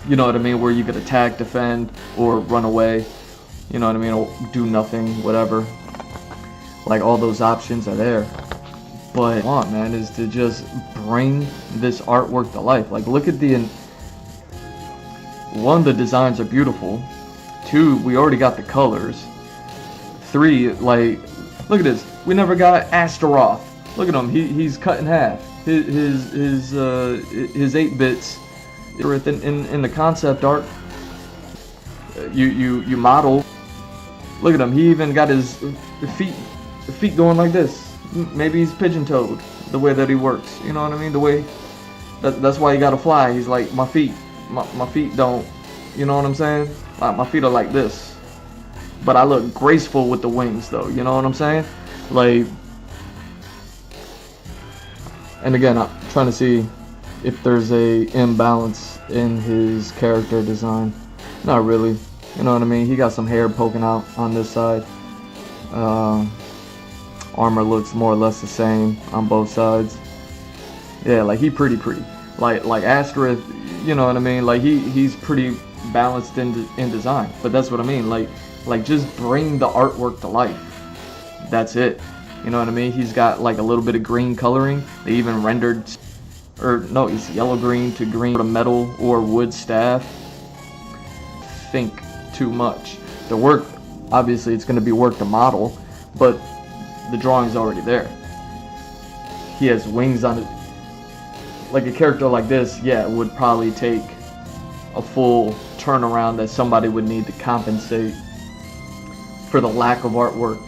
You know what I mean? Where you could attack, defend, or run away. You know what I mean? Or do nothing, whatever. Like, all those options are there. But what I want, man, is to just bring this artwork to life. Like, look at one, the designs are beautiful. 2, we already got the colors. 3, like, look at this. We never got Astaroth. Look at him. He's cut in half. His 8 bits in the concept art. You model. Look at him. He even got his feet going like this. Maybe he's pigeon-toed, the way that he works. You know what I mean? The way that's why he gotta fly. He's like, my feet don't. You know what I'm saying? My feet are like this, but I look graceful with the wings, though. You know what I'm saying? Like, and again, I'm trying to see if there's a imbalance in his character design. Not really. You know what I mean? He got some hair poking out on this side. Armor looks more or less the same on both sides. Yeah, like, he pretty. Like Asterith, you know what I mean? Like, he's pretty balanced in design. But that's what I mean. Like just bring the artwork to life. That's it. You know what I mean? He's got like a little bit of green coloring. They even rendered, or no, it's yellow green to green with a metal or wood staff. Think too much. The work, obviously, it's going to be work to model, but the drawing's already there. He has wings on it. Like, a character like this, yeah, would probably take a full turnaround that somebody would need to compensate for the lack of artwork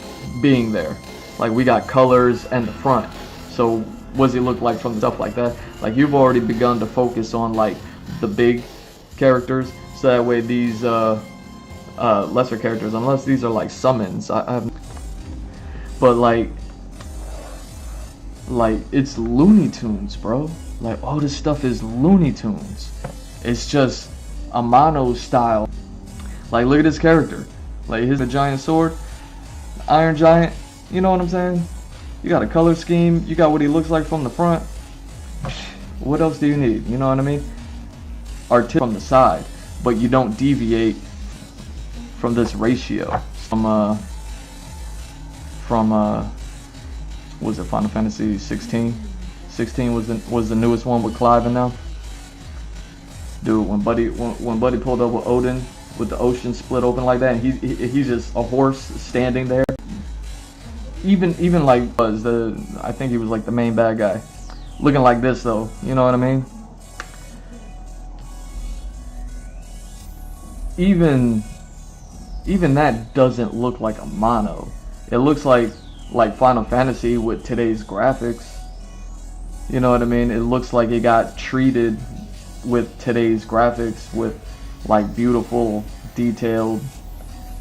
being there. Like, we got colors and the front. So what does he look like from stuff like that? Like, you've already begun to focus on like the big characters, so that way these lesser characters, unless these are like summons, I have. But like it's Looney Tunes, bro. Like, all this stuff is Looney Tunes. It's just a mono style. Like, look at this character. Like, here's a giant sword, Iron Giant. You know what I'm saying? You got a color scheme. You got what he looks like from the front. What else do you need? You know what I mean? Art from the side, but you don't deviate from this ratio. From was it Final Fantasy 16? 16 was the newest one with Clive in now. Dude, when Buddy pulled up with Odin, with the ocean split open like that, and he's just a horse standing there. Even like I think he was like the main bad guy, looking like this though. You know what I mean? Even that doesn't look like a mono. It looks like Final Fantasy with today's graphics. You know what I mean? It looks like it got treated with today's graphics, with like beautiful, detailed,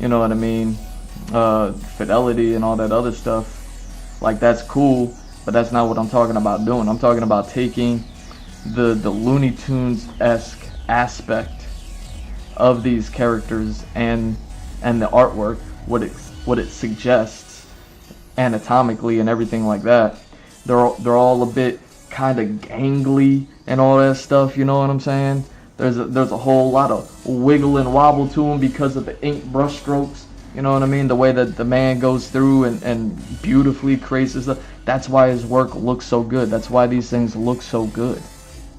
you know what I mean, fidelity and all that other stuff. Like, that's cool, but that's not what I'm talking about doing. I'm talking about taking the Looney Tunes-esque aspect of these characters and the artwork, what it suggests anatomically and everything like that. They're all a bit kind of gangly and all that stuff, you know what I'm saying? There's a whole lot of wiggle and wobble to them because of the ink brush strokes, you know what I mean? The way that the man goes through and beautifully creates this stuff. That's why his work looks so good. That's why these things look so good.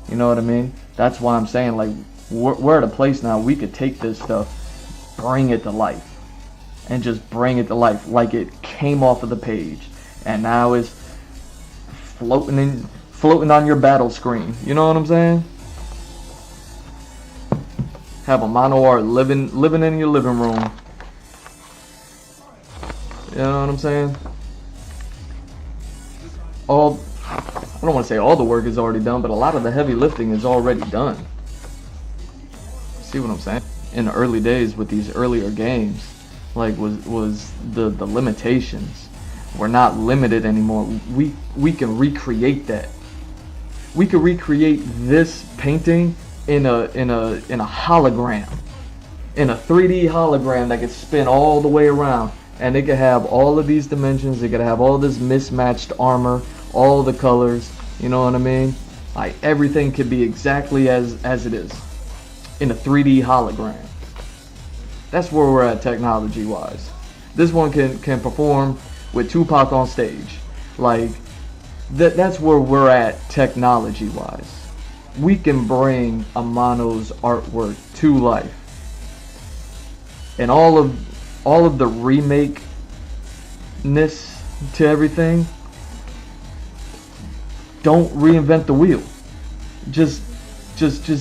You know what I mean? That's why I'm saying, like, we're at a place now we could take this stuff, bring it to life, and just bring it to life like it came off of the page, and now it's floating on your battle screen. You know what I'm saying? Have a mono art living in your living room. You know what I'm saying? I don't want to say all the work is already done, but a lot of the heavy lifting is already done. See what I'm saying? In the early days with these earlier games, like was the limitations. We're not limited anymore. We can recreate that. We could recreate this painting in a hologram, in a 3D hologram that could spin all the way around, and it could have all of these dimensions. It could have all this mismatched armor, all the colors. You know what I mean? Like, everything could be exactly as it is in a 3D hologram. That's where we're at technology wise. This one can perform with Tupac on stage. Like, that's where we're at technology wise. We can bring Amano's artwork to life. And all of the remake-ness to everything, don't reinvent the wheel. Just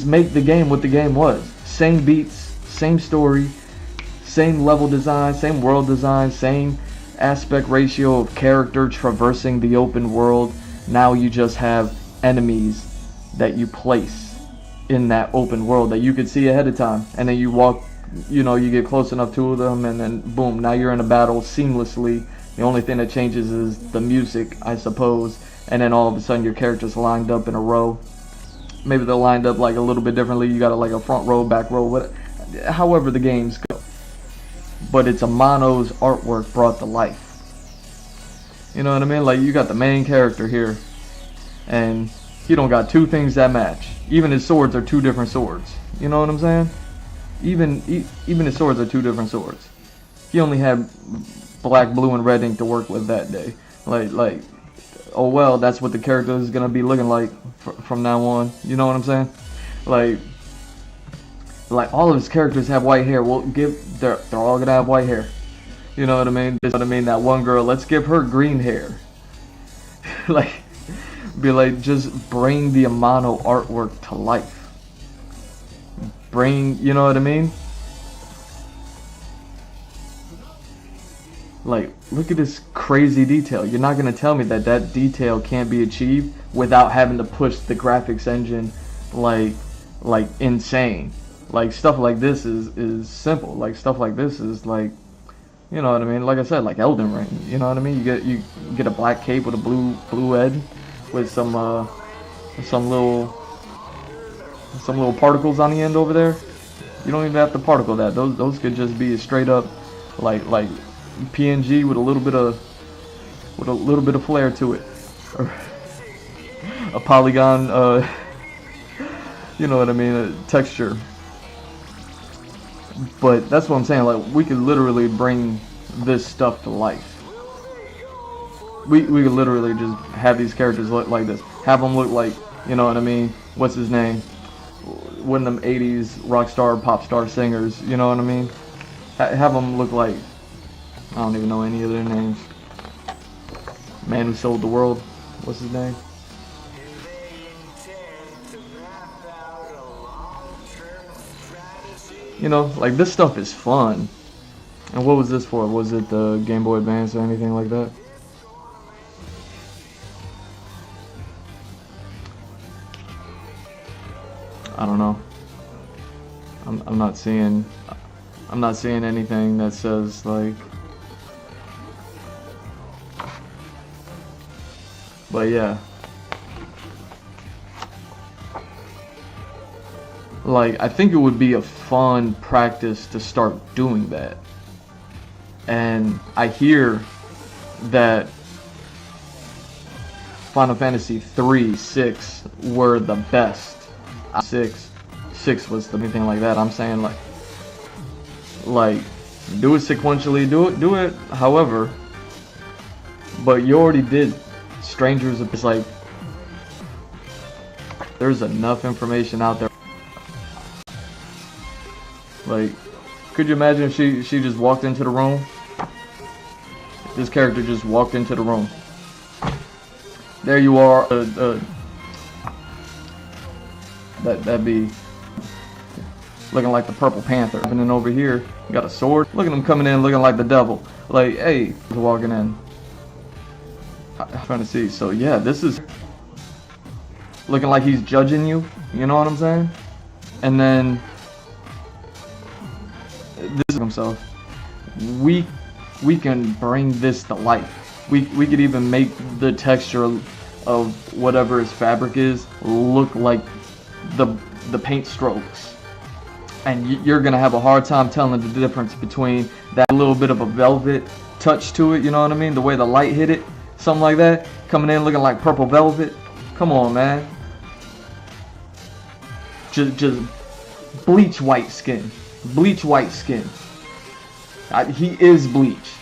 make the game what the game was. Same beats, same story, same level design, same world design, same aspect ratio of character traversing the open world. Now you just have enemies that you place in that open world that you could see ahead of time, and then you walk, you get close enough to them, and then boom, now you're in a battle seamlessly. The only thing that changes is the music, I suppose, and then all of a sudden your characters lined up in a row. Maybe they're lined up like a little bit differently. You got like a front row, back row, however the games go. But it's Amano's artwork brought to life. You know what I mean? Like, you got the main character here, and he don't got two things that match. Even his swords are two different swords. You know what I'm saying? Even his swords are two different swords. He only had black, blue, and red ink to work with that day. Like, oh well, that's what the character is gonna be looking like from now on. You know what I'm saying? Like all of his characters have white hair. Well, they're all gonna have white hair. You know what I mean? You know what I mean? That one girl, let's give her green hair. Just bring the Amano artwork to life. You know what I mean? Like, look at this crazy detail. You're not gonna tell me that detail can't be achieved without having to push the graphics engine like insane. Like, stuff like this is simple. Like, stuff like this is like, you know what I mean? Like I said, like Elden Ring. You know what I mean? You get a black cape with a blue head with some little particles on the end over there. You don't even have to particle that. Those could just be straight up like PNG with a little bit of flair to it, or a polygon. You know what I mean? A texture. But that's what I'm saying. Like, we could literally bring this stuff to life. We could literally just have these characters look like this. Have them look like, you know what I mean? What's his name? One of them 80s rock star, pop star singers. You know what I mean? Have them look like, I don't even know any of their names. Man who sold the world. What's his name? You know, like, this stuff is fun. And what was this for? Was it the Game Boy Advance or anything like that? I don't know. I'm not seeing anything that says, like, But yeah. Like, I think it would be a fun practice to start doing that. And I hear that Final Fantasy 3, 6 were the best. 6 was the anything like that. I'm saying like do it sequentially, do it however. But you already did Strangers. It's like there's enough information out there. Like, could you imagine if she just walked into the room? This character just walked into the room. There you are. That'd be looking like the Purple Panther. And then over here, you got a sword. Look at him coming in looking like the devil. Like, hey, walking in. I'm trying to see. So yeah, this is looking like he's judging you. You know what I'm saying? And then this is himself. We can bring this to life. We could even make the texture of whatever his fabric is look like the paint strokes, and you're gonna have a hard time telling the difference between that little bit of a velvet touch to it. You know what I mean? The way the light hit it, something like that, coming in looking like purple velvet. Come on, man. Just bleach white skin. Bleach white skin. He is bleach.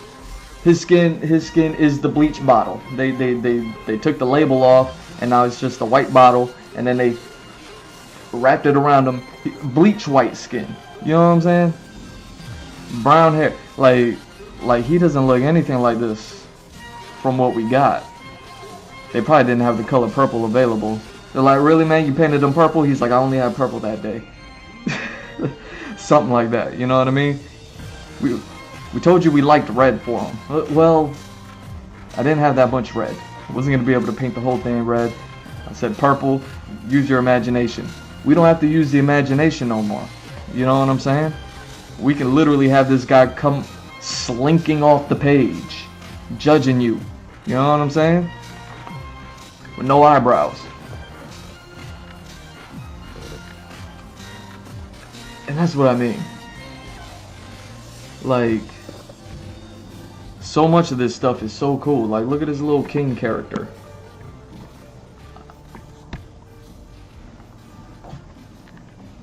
His skin is the bleach bottle. They took the label off, and now it's just a white bottle, and then they wrapped it around him. Bleach white skin. You know what I'm saying? Brown hair. Like he doesn't look anything like this from what we got. They probably didn't have the color purple available. They're like, really, man? You painted them purple? He's like, I only had purple that day. Something like that. You know what I mean? We told you we liked red for him. Well, I didn't have that much red. I wasn't going to be able to paint the whole thing red. I said purple, use your imagination. We don't have to use the imagination no more. You know what I'm saying? We can literally have this guy come slinking off the page, judging you. You know what I'm saying? With no eyebrows. And that's what I mean. Like, so much of this stuff is so cool. Like, look at this little king character.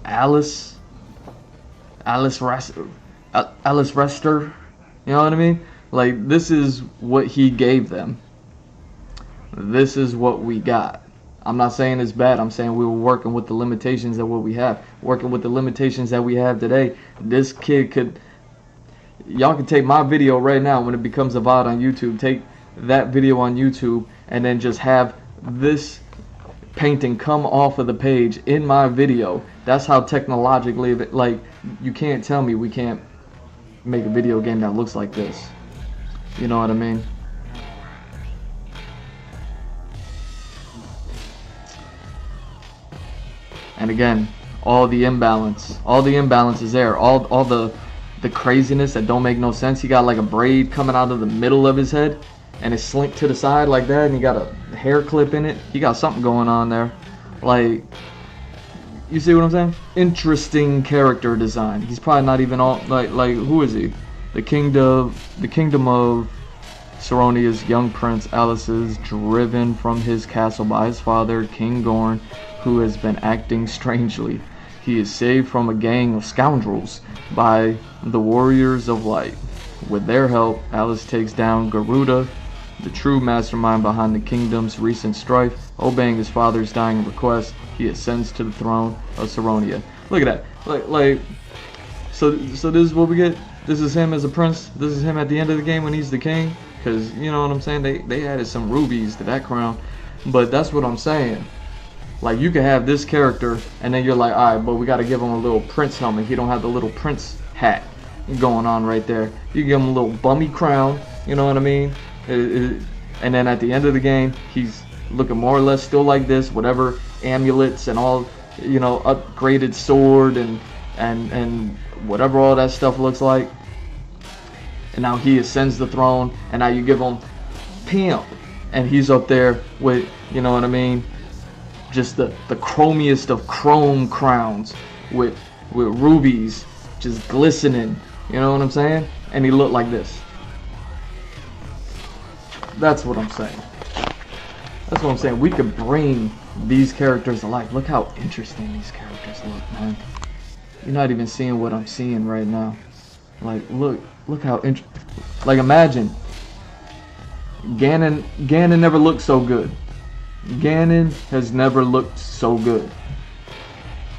Alice Rester. You know what I mean? Like, this is what he gave them. This is what we got. I'm not saying it's bad. I'm saying we were working with the limitations of what we have. Working with the limitations that we have today. This kid could... Y'all can take my video right now when it becomes a VOD on YouTube. Take that video on YouTube and then just have this painting come off of the page in my video. That's how technologically, like, you can't tell me we can't make a video game that looks like this. You know what I mean? And again, all the imbalance is there. All the craziness that don't make no sense. He got like a braid coming out of the middle of his head, and it's slinked to the side like that, and he got a hair clip in it. He got something going on there. Like, you see what I'm saying? Interesting character design. He's probably not even all like who is he? The kingdom of Saronia's young prince Alice is driven from his castle by his father, King Gorn, who has been acting strangely. He is saved from a gang of scoundrels by the Warriors of Light. With their help, Alice takes down Garuda, the true mastermind behind the kingdom's recent strife. Obeying his father's dying request, he ascends to the throne of Saronia. Look at that. Like, so this is what we get. This is him as a prince. This is him at the end of the game when he's the king. Because, you know what I'm saying? They added some rubies to that crown. But that's what I'm saying. Like, you can have this character, and then you're like, alright, but we gotta give him a little prince helmet. He don't have the little prince hat going on right there. You give him a little bummy crown, you know what I mean? And then at the end of the game, he's looking more or less still like this, whatever amulets and all, you know, upgraded sword and whatever all that stuff looks like. And now he ascends the throne, and now you give him pimp. and he's up there with, you know what I mean, just the chromiest of chrome crowns with rubies just glistening, you know what I'm saying? And he looked like this. That's what I'm saying. That's what I'm saying. We could bring these characters to life. Look how interesting these characters look, man. You're not even seeing what I'm seeing right now. Like, look how like, imagine Ganon never looked so good. Ganon has never looked so good.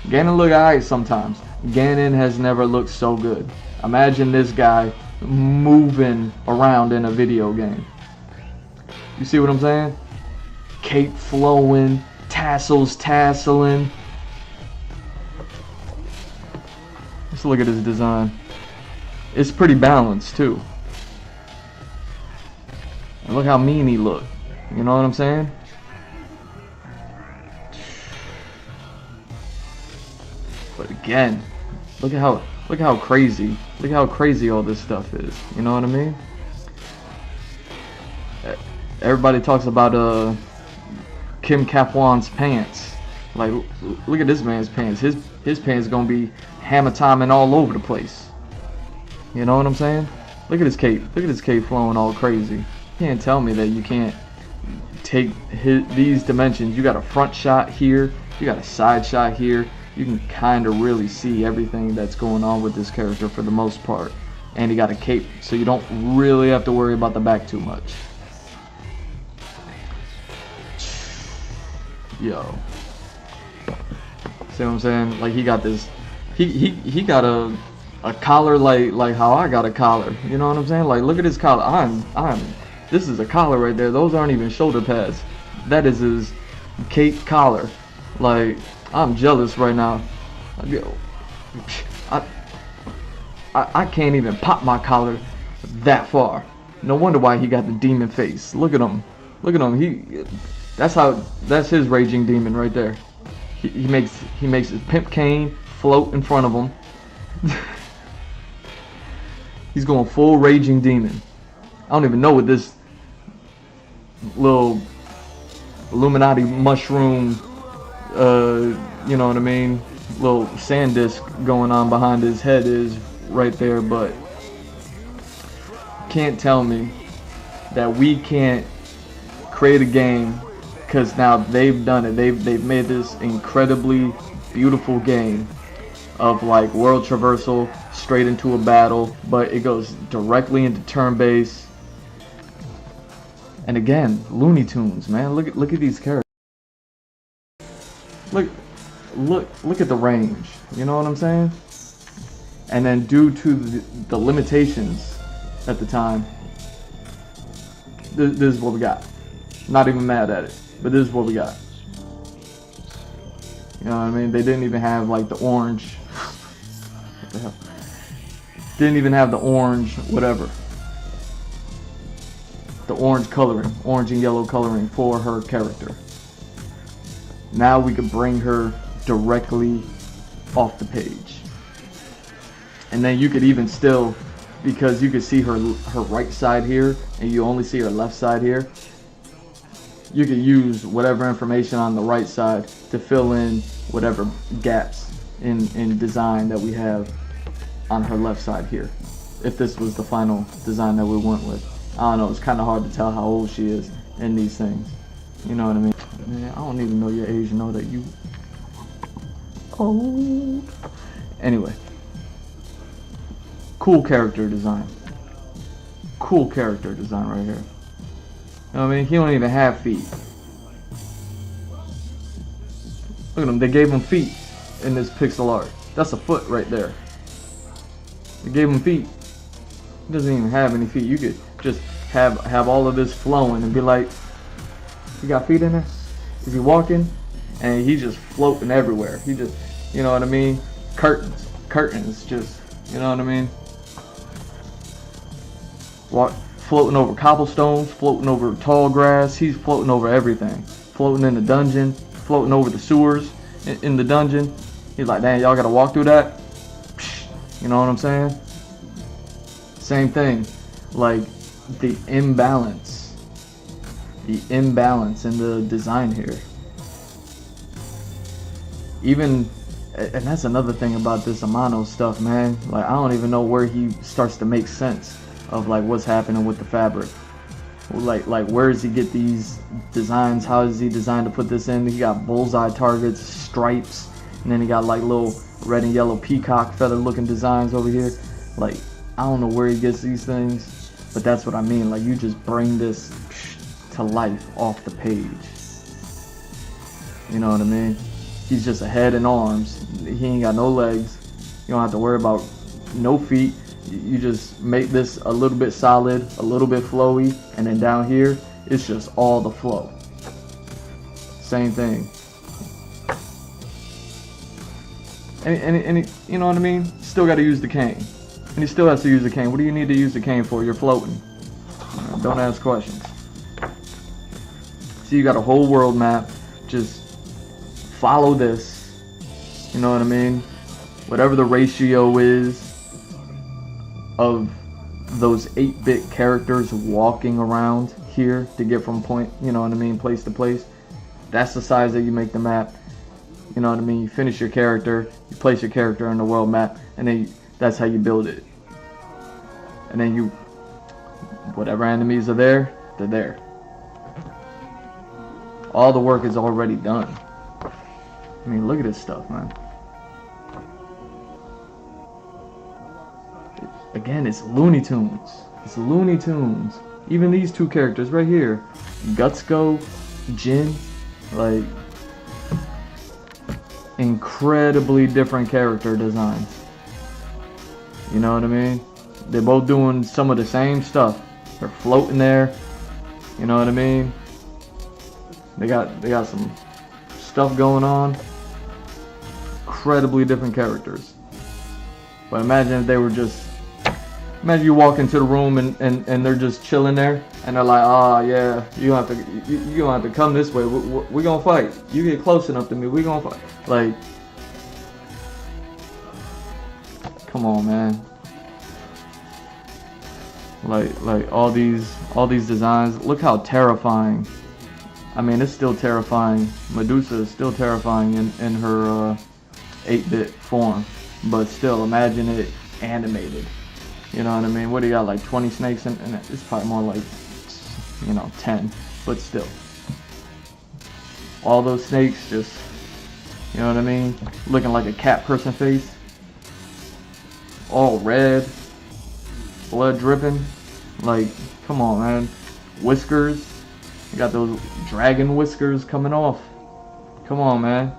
Ganon look alright sometimes. Ganon has never looked so good. Imagine this guy moving around in a video game. You see what I'm saying? Cape flowing, tassels tasseling. Let's look at his design. It's pretty balanced too. And look how mean he looked. You know what I'm saying? But again, look how crazy all this stuff is. You know what I mean? Everybody talks about Kim Kapwan's pants. Like, look at this man's pants. His pants gonna be hammer-timing all over the place. You know what I'm saying? Look at his cape. Look at his cape flowing all crazy. You can't tell me that you can't take these dimensions. You got a front shot here. You got a side shot here. You can kind of really see everything that's going on with this character for the most part. And he got a cape, so you don't really have to worry about the back too much. Yo. See what I'm saying? Like, he got this, he got a collar like how I got a collar. You know what I'm saying? Like, look at his collar. This is a collar right there. Those aren't even shoulder pads. That is his cape collar. Like, I'm jealous right now. I can't even pop my collar that far. No wonder why he got the demon face. Look at him. Look at him. That's his raging demon right there. He makes his pimp cane float in front of him. He's going full raging demon. I don't even know what this little Illuminati mushroom, you know what I mean, little sand disc going on behind his head is right there, but can't tell me that we can't create a game, because now they've done it. They've made this incredibly beautiful game of like world traversal straight into a battle, but it goes directly into turn-based. And again, Looney Tunes, man. Look at these characters. Look at the range. You know what I'm saying? And then due to the limitations at the time, this is what we got. Not even mad at it, but this is what we got. You know what I mean? They didn't even have like the orange. What the hell? Didn't even have the orange, whatever. The orange coloring, orange and yellow coloring for her character. Now we could bring her directly off the page. And then you could even still, because you could see her right side here and you only see her left side here, you could use whatever information on the right side to fill in whatever gaps in design that we have on her left side here, if this was the final design that we went with. I don't know, it's kind of hard to tell how old she is in these things. You know what I mean? Man, I don't even know your age to know that you old. Anyway. Cool character design. Cool character design right here. You know what I mean? He don't even have feet. Look at him, they gave him feet in this pixel art. That's a foot right there. They gave him feet. He doesn't even have any feet. You could just have all of this flowing and be like, you got feet in there? Is he walking? And he just floating everywhere. He just, you know what I mean? Curtains, just, you know what I mean? Floating over cobblestones, floating over tall grass. He's floating over everything. Floating in the dungeon, floating over the sewers in the dungeon. He's like, damn, y'all gotta walk through that? You know what I'm saying? Same thing. Like, the imbalance the imbalance in the design here. Even, and that's another thing about this Amano stuff, man. Like, I don't even know where he starts to make sense of like what's happening with the fabric. Like where does he get these designs? How is he designed to put this in? He got bullseye targets, stripes, and then he got like little red and yellow peacock feather looking designs over here. Like, I don't know where he gets these things, but that's what I mean. Like, you just bring this to life off the page. You know what I mean? He's just a head and arms. He ain't got no legs. You don't have to worry about no feet. You just make this a little bit solid, a little bit flowy, and then down here, it's just all the flow. Same thing. And you know what I mean? Still got to use the cane. And he still has to use the cane. What do you need to use the cane for? You're floating. Don't ask questions. So you got a whole world map. Just follow this. You know what I mean? Whatever the ratio is of those 8-bit characters walking around here to get from point, you know what I mean, place to place. That's the size that you make the map. You know what I mean? You finish your character, you place your character on the world map, and then that's how you build it. And then you, whatever enemies are there, they're there. All the work is already done. I mean, look at this stuff, man. Again, it's Looney Tunes. It's Looney Tunes. Even these two characters right here, Gutsko, Jin, like, incredibly different character designs. You know what I mean? They're both doing some of the same stuff. They're floating there. You know what I mean? They got some stuff going on. Incredibly different characters. But imagine if they were just, imagine you walk into the room and they're just chilling there, and they're like, "Ah, yeah, you don't have to come this way. We're gonna fight. You get close enough to me, we're gonna fight." Like, come on, man. Like all these designs. Look how terrifying. I mean, it's still terrifying. Medusa is still terrifying in her 8-bit form, but still, imagine it animated. You know what I mean? What do you got, like 20 snakes? And it's probably more like, 10. But still. All those snakes just, you know what I mean? Looking like a cat person face. All red. Blood dripping. Like, come on, man. Whiskers. You got those dragon whiskers coming off. Come on, man.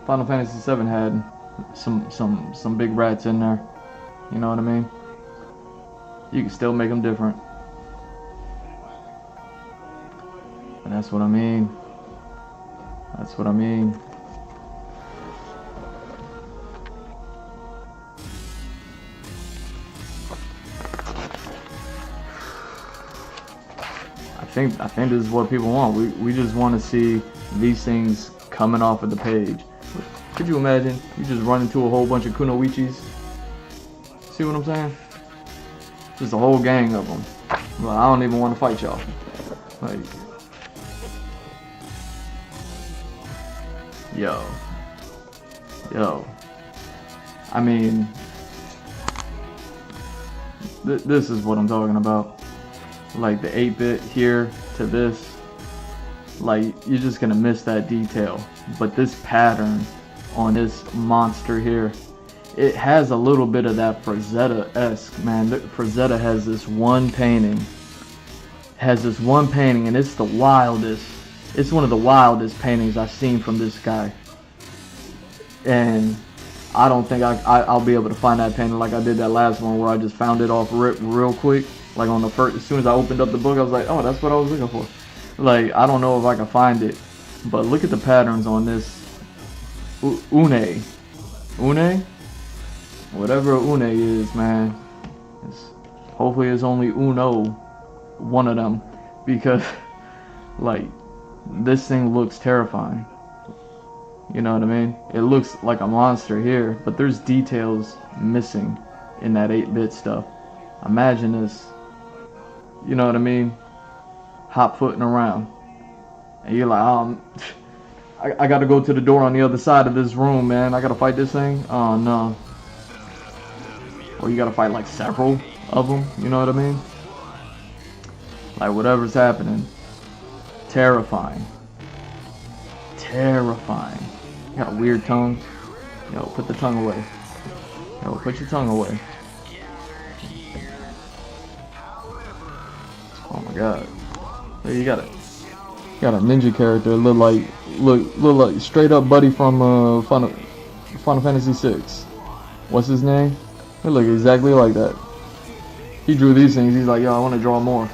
Final Fantasy VII had some big rats in there. You know what I mean? You can still make them different. And that's what I mean. That's what I mean. I think this is what people want. We just want to see these things coming off of the page. Could you imagine? You just run into a whole bunch of Kunoichis. See what I'm saying? Just a whole gang of them. Well, I don't even want to fight y'all. Like, yo. I mean, this is what I'm talking about. Like the 8-bit here to this. Like, you're just gonna miss that detail. But this pattern on this monster here, it has a little bit of that Frazetta-esque, man. Frazetta has this one painting. And it's the wildest. It's one of the wildest paintings I've seen from this guy. And I don't think I'll be able to find that painting like I did that last one where I just found it off real quick. Like on the first, as soon as I opened up the book, I was like, oh, that's what I was looking for. Like, I don't know if I can find it. But look at the patterns on this Une. Whatever Une is, man. Hopefully it's only Uno, one of them. Because, like, this thing looks terrifying. You know what I mean? It looks like a monster here, but there's details missing in that 8-bit stuff. Imagine this, you know what I mean? Hot footing around. And you're like, I gotta go to the door on the other side of this room, man. I gotta fight this thing? Oh, no. Or you gotta fight like several of them, you know what I mean? Like whatever's happening. Terrifying. Terrifying. You got a weird tongue. Yo, put the tongue away. Yo, put your tongue away. Oh my god. There you got it. You got a ninja character, look like straight up buddy from Final Fantasy VI. What's his name? They look exactly like that. He drew these things. He's like, yo, I want to draw more.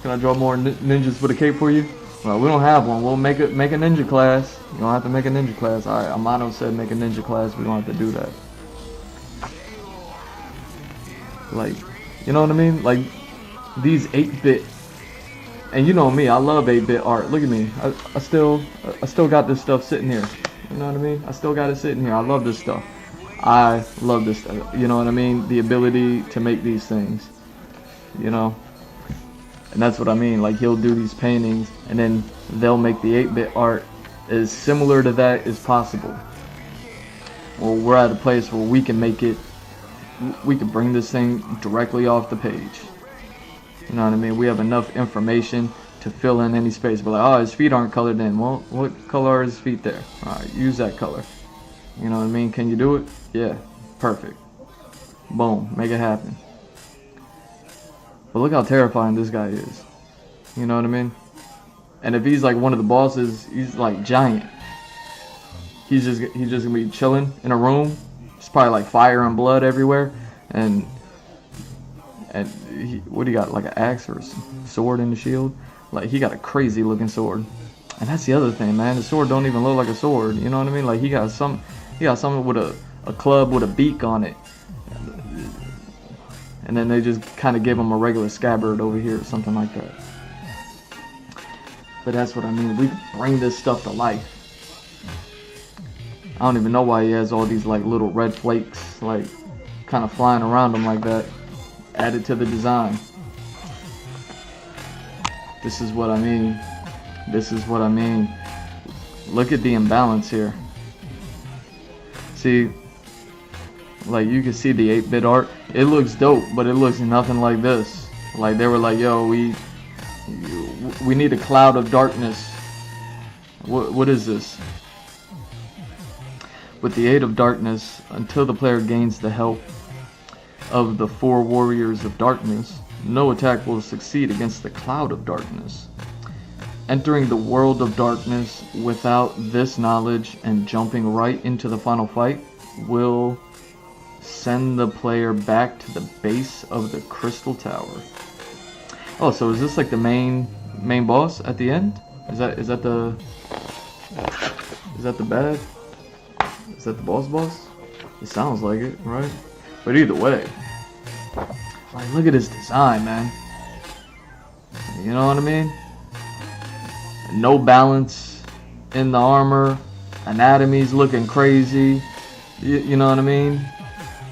Can I draw more ninjas with a cape for you? Well, we don't have one. We'll make a ninja class. You don't have to make a ninja class. All right, Amano said make a ninja class. We don't have to do that. Like, you know what I mean? Like these 8-bit. And you know me, I love 8-bit art. Look at me. I still got this stuff sitting here. You know what I mean? I still got it sitting here. I love this stuff. I love this stuff. You know what I mean? The ability to make these things. You know? And that's what I mean. Like, he'll do these paintings, and then they'll make the 8-bit art as similar to that as possible. Well, we're at a place where we can make it, we can bring this thing directly off the page. You know what I mean? We have enough information to fill in any space. But like, oh, his feet aren't colored in. Well, what color are his feet there? Alright, use that color. You know what I mean? Can you do it? Yeah, perfect. Boom, make it happen. But look how terrifying this guy is. You know what I mean? And if he's like one of the bosses, he's like giant. He's just gonna be chilling in a room. It's probably like fire and blood everywhere. And what do you got? Like an axe or a sword in the shield? Like he got a crazy looking sword. And that's the other thing, man. The sword don't even look like a sword. You know what I mean? Like he got something with a club with a beak on it. And then they just kind of give him a regular scabbard over here or something like that. But that's what I mean. We bring this stuff to life. I don't even know why he has all these like little red flakes like kind of flying around him like that. Added to the design. This is what I mean. This is what I mean. Look at the imbalance here. See, like you can see the 8-bit art. It looks dope, but it looks nothing like this. Like they were like, yo, we need a cloud of darkness. What is this? With the aid of darkness, until the player gains the help of the 4 warriors of darkness, no attack will succeed against the cloud of darkness. Entering the world of darkness without this knowledge and jumping right into the final fight will send the player back to the base of the crystal tower. Oh, so is this like the main boss at the end? Is that the bad? Is that the boss? It sounds like it, right? But either way, like look at his design, man. You know what I mean? No balance in the armor. Anatomy's looking crazy. You know what I mean?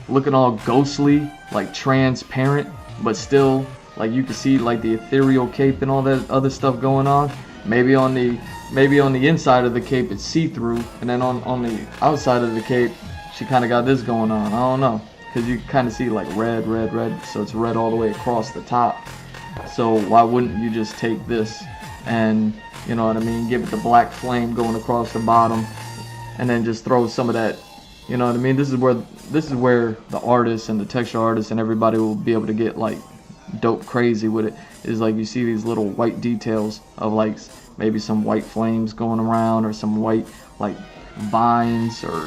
Looking all ghostly, like transparent, but still like you can see like the ethereal cape and all that other stuff going on. Maybe on the inside of the cape it's see-through, and then on the outside of the cape she kind of got this going on. I don't know, because you kind of see like red, so it's red all the way across the top. So why wouldn't you just take this and, you know what I mean, give it the black flame going across the bottom, and then just throw some of that, you know what I mean? This is where the artists and the texture artists and everybody will be able to get like dope crazy with it. Is like you see these little white details of like maybe some white flames going around, or some white like vines, or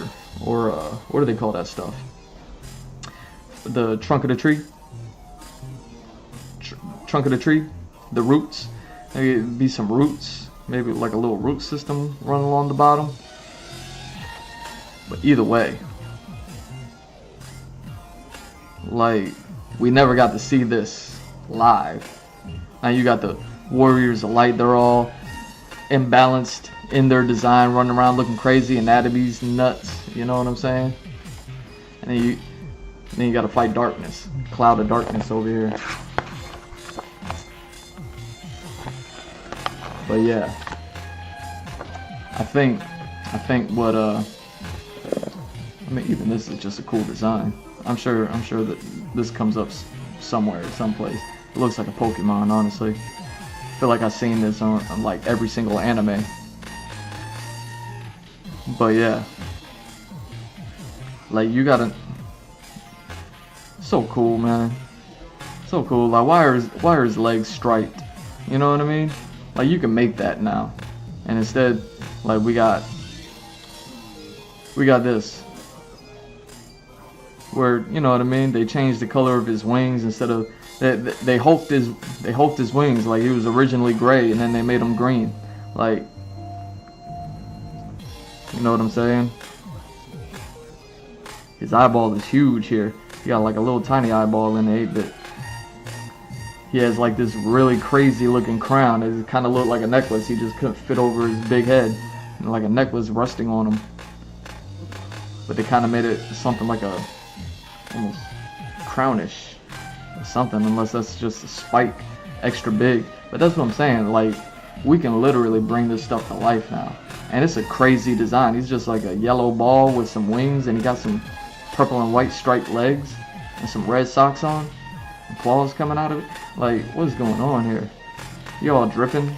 what do they call that stuff? The trunk of the tree. Trunk of the tree, the roots. Maybe it'd be some roots, maybe like a little root system running along the bottom. But either way, like we never got to see this live. Now you got the Warriors of Light. They're all imbalanced in their design, running around looking crazy, anatomy's nuts, you know what I'm saying? And then you gotta fight darkness, cloud of darkness over here. But yeah, I think what I mean, even this is just a cool design. I'm sure that this comes up somewhere, someplace. It looks like a Pokemon, honestly. I feel like I've seen this on like every single anime. But yeah, like you gotta, so cool, man, so cool. Like why are his legs striped? You know what I mean? Like you can make that now, and instead, like we got this, where, you know what I mean? They changed the color of his wings. Instead of they hulked his wings. Like he was originally gray, and then they made him green. Like, you know what I'm saying? His eyeball is huge here. He got like a little tiny eyeball in the 8-bit. He has like this really crazy looking crown. It kind of looked like a necklace. He just couldn't fit over his big head, and like a necklace resting on him. But they kind of made it something like a almost crownish or something, unless that's just a spike extra big. But that's what I'm saying. Like we can literally bring this stuff to life now, and it's a crazy design. He's just like a yellow ball with some wings, and he got some purple and white striped legs and some red socks on, and claws coming out of it. Like, what's going on here? You all dripping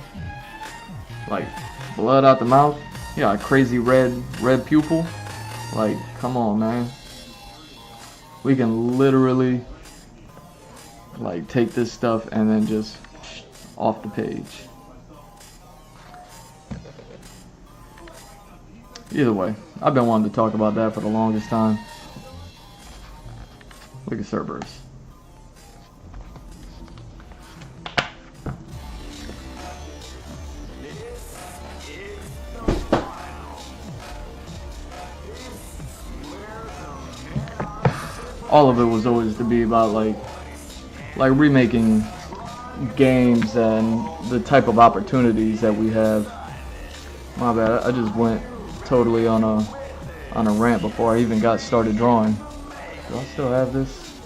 like blood out the mouth. You got a crazy red pupil. Like, come on, man. We can literally like take this stuff and then just off the page. Either way, I've been wanting to talk about that for the longest time. Look at Cerberus. All of it was always to be about like remaking games and the type of opportunities that we have. My bad, I just went totally on a rant before I even got started drawing. Do I still have this?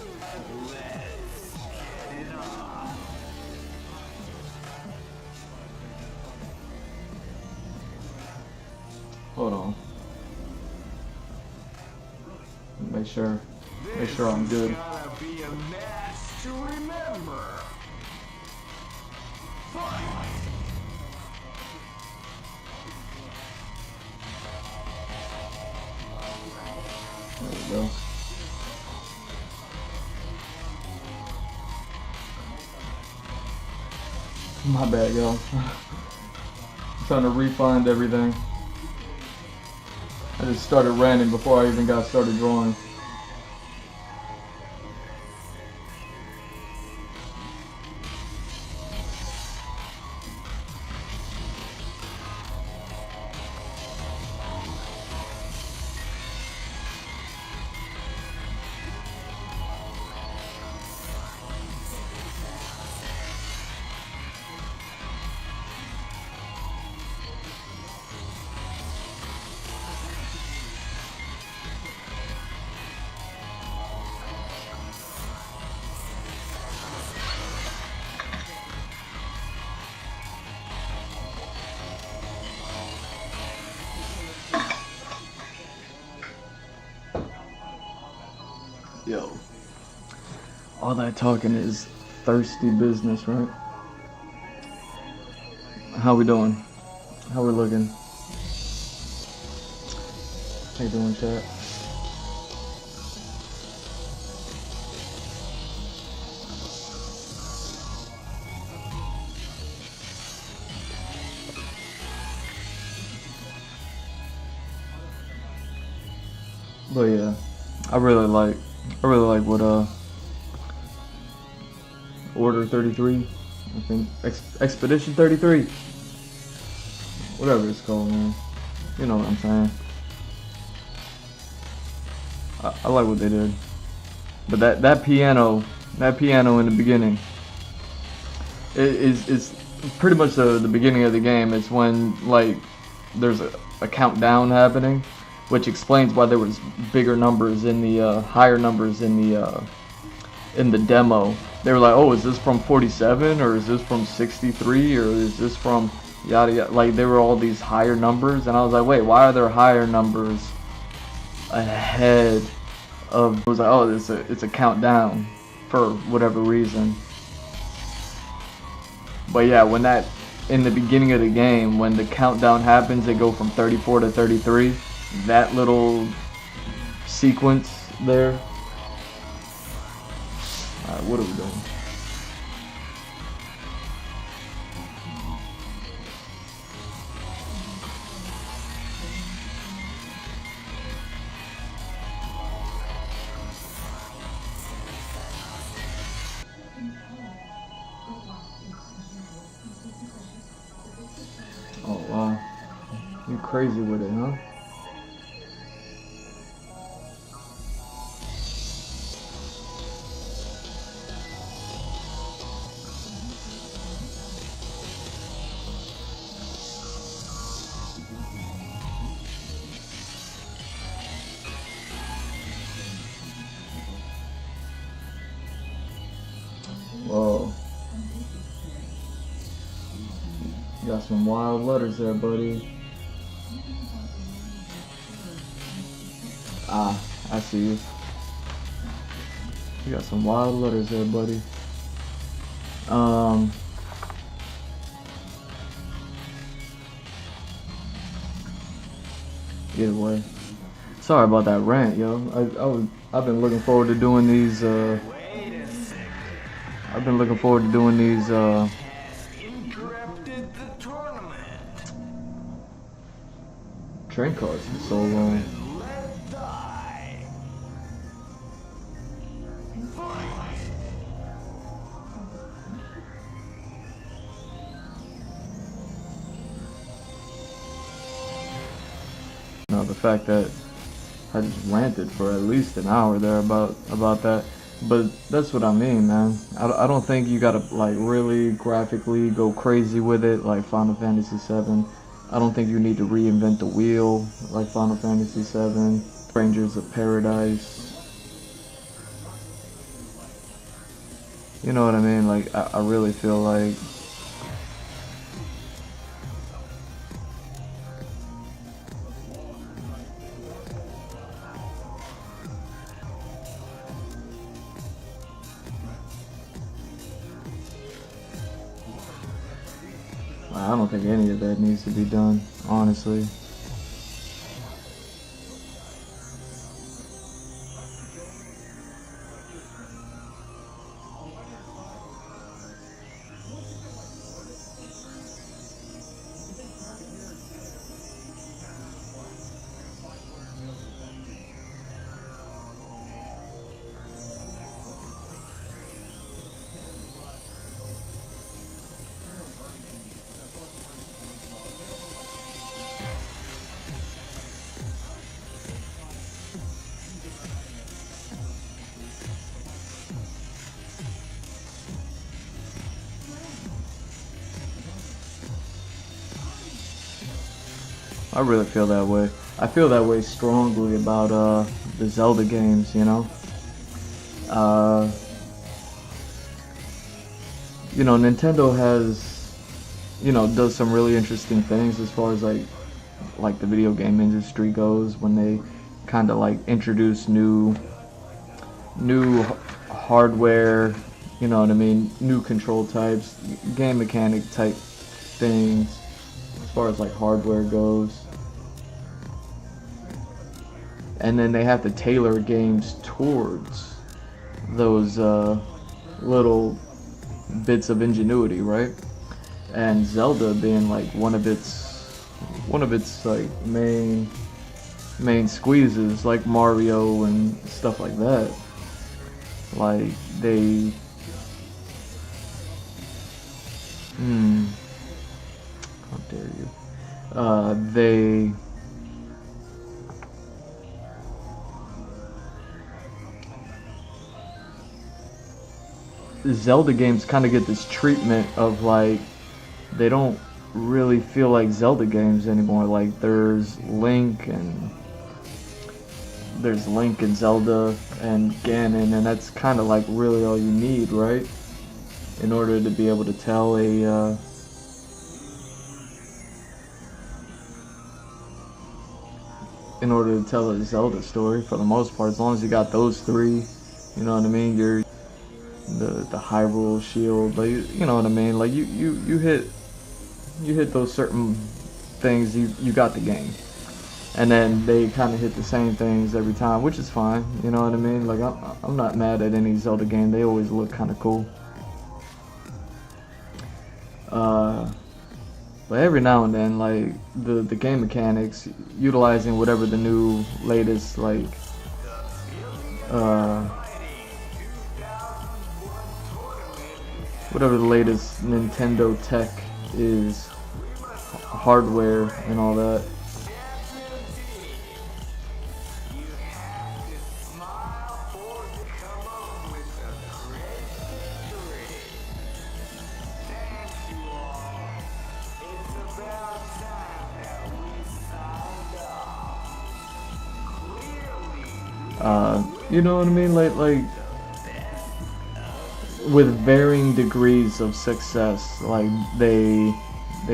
Hold on. Make sure I'm good. There we go. My bad, y'all. I'm trying to refind everything. I just started ranting before I even got started drawing. Yo, all that talking is thirsty business, right? How we doing? How we looking? How you doing, chat? But yeah, I really like what Order 33, I think Expedition 33, whatever it's called, man. You know what I'm saying. I like what they did, but that piano in the beginning, it's pretty much the beginning of the game is when like there's a countdown happening, which explains why there was bigger numbers in the higher numbers in the demo. They were like, oh, is this from 47 or is this from 63 or is this from yada yada? Like there were all these higher numbers, and I was like, wait, why are there higher numbers ahead of? I was like, oh, it's a countdown for whatever reason. But yeah, when that in the beginning of the game, when the countdown happens, they go from 34 to 33. That little sequence there. Alright, what are we doing? Oh wow, you crazy with it, huh? Whoa. You got some wild letters there, buddy. Ah, I see you. You got some wild letters there, buddy. Either way. Sorry about that rant, yo. I've been looking forward to doing these I've been looking forward to doing these train cars for so long. No, the fact that I just ranted for at least an hour there about that, but that's what I mean, man. I don't think you gotta like really graphically go crazy with it like Final Fantasy VII. I don't think you need to reinvent the wheel like Final Fantasy VII. Strangers of Paradise. You know what I mean? Like I really feel like I don't think any of that needs to be done, honestly. I really feel that way. I feel that way strongly about the Zelda games, you know. You know, Nintendo has, you know, does some really interesting things as far as like the video game industry goes when they kind of like introduce new hardware, you know what I mean, new control types, game mechanic type things as far as like hardware goes. And then they have to tailor games towards those little bits of ingenuity, right? And Zelda being like one of its like main squeezes, like Mario and stuff like that. Like they how dare you? Zelda games kind of get this treatment of like they don't really feel like Zelda games anymore. Like there's Link and Zelda and Ganon, and that's kind of like really all you need, right? In order to be able to tell a Zelda story, for the most part, as long as you got those three, you know what I mean. You're the Hyrule Shield, like you know what I mean. Like you hit those certain things, you got the game. And then they kind of hit the same things every time, which is fine, you know what I mean? Like, I'm not mad at any Zelda game. They always look kind of cool. But every now and then, like, the game mechanics, utilizing whatever the new latest, like, whatever the latest Nintendo tech is, hardware and all that. You know what I mean? Like with varying degrees of success, like they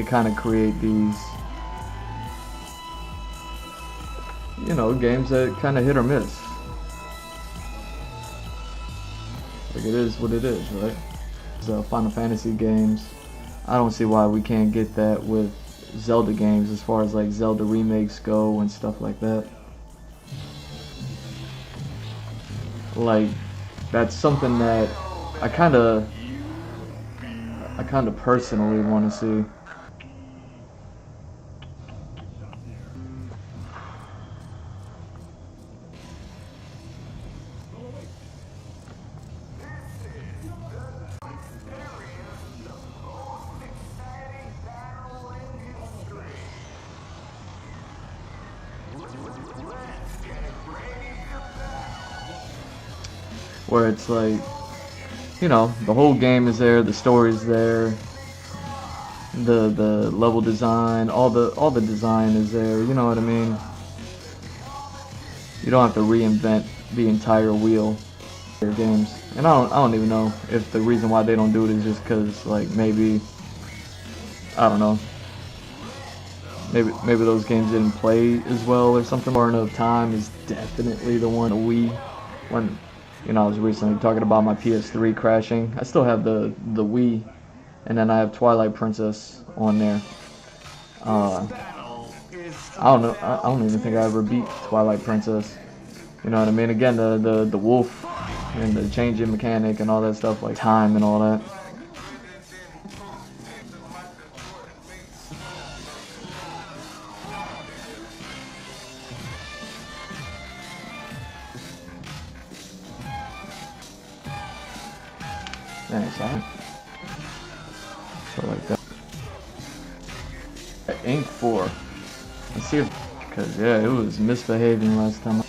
kind of create these, you know, games that kind of hit or miss. Like, it is what it is, right? So Final Fantasy games, I don't see why we can't get that with Zelda games, as far as like Zelda remakes go and stuff like that. Like, that's something that I kind of personally want to see. Where it's like, you know, the whole game is there, the story's there, the level design, all the design is there, you know what I mean? You don't have to reinvent the entire wheel for your games. And I don't even know if the reason why they don't do it is just because, like, maybe, I don't know, maybe those games didn't play as well or something. Ocarina of Time is definitely the one. Wii, when, you know, I was recently talking about my PS3 crashing. I still have the Wii, and then I have Twilight Princess on there. I don't know. I don't even think I ever beat Twilight Princess. You know what I mean? Again, the wolf and the changing mechanic and all that stuff, like time and all that. Thanks, so like that. Ink 4. Let's see if, because yeah, it was misbehaving last time.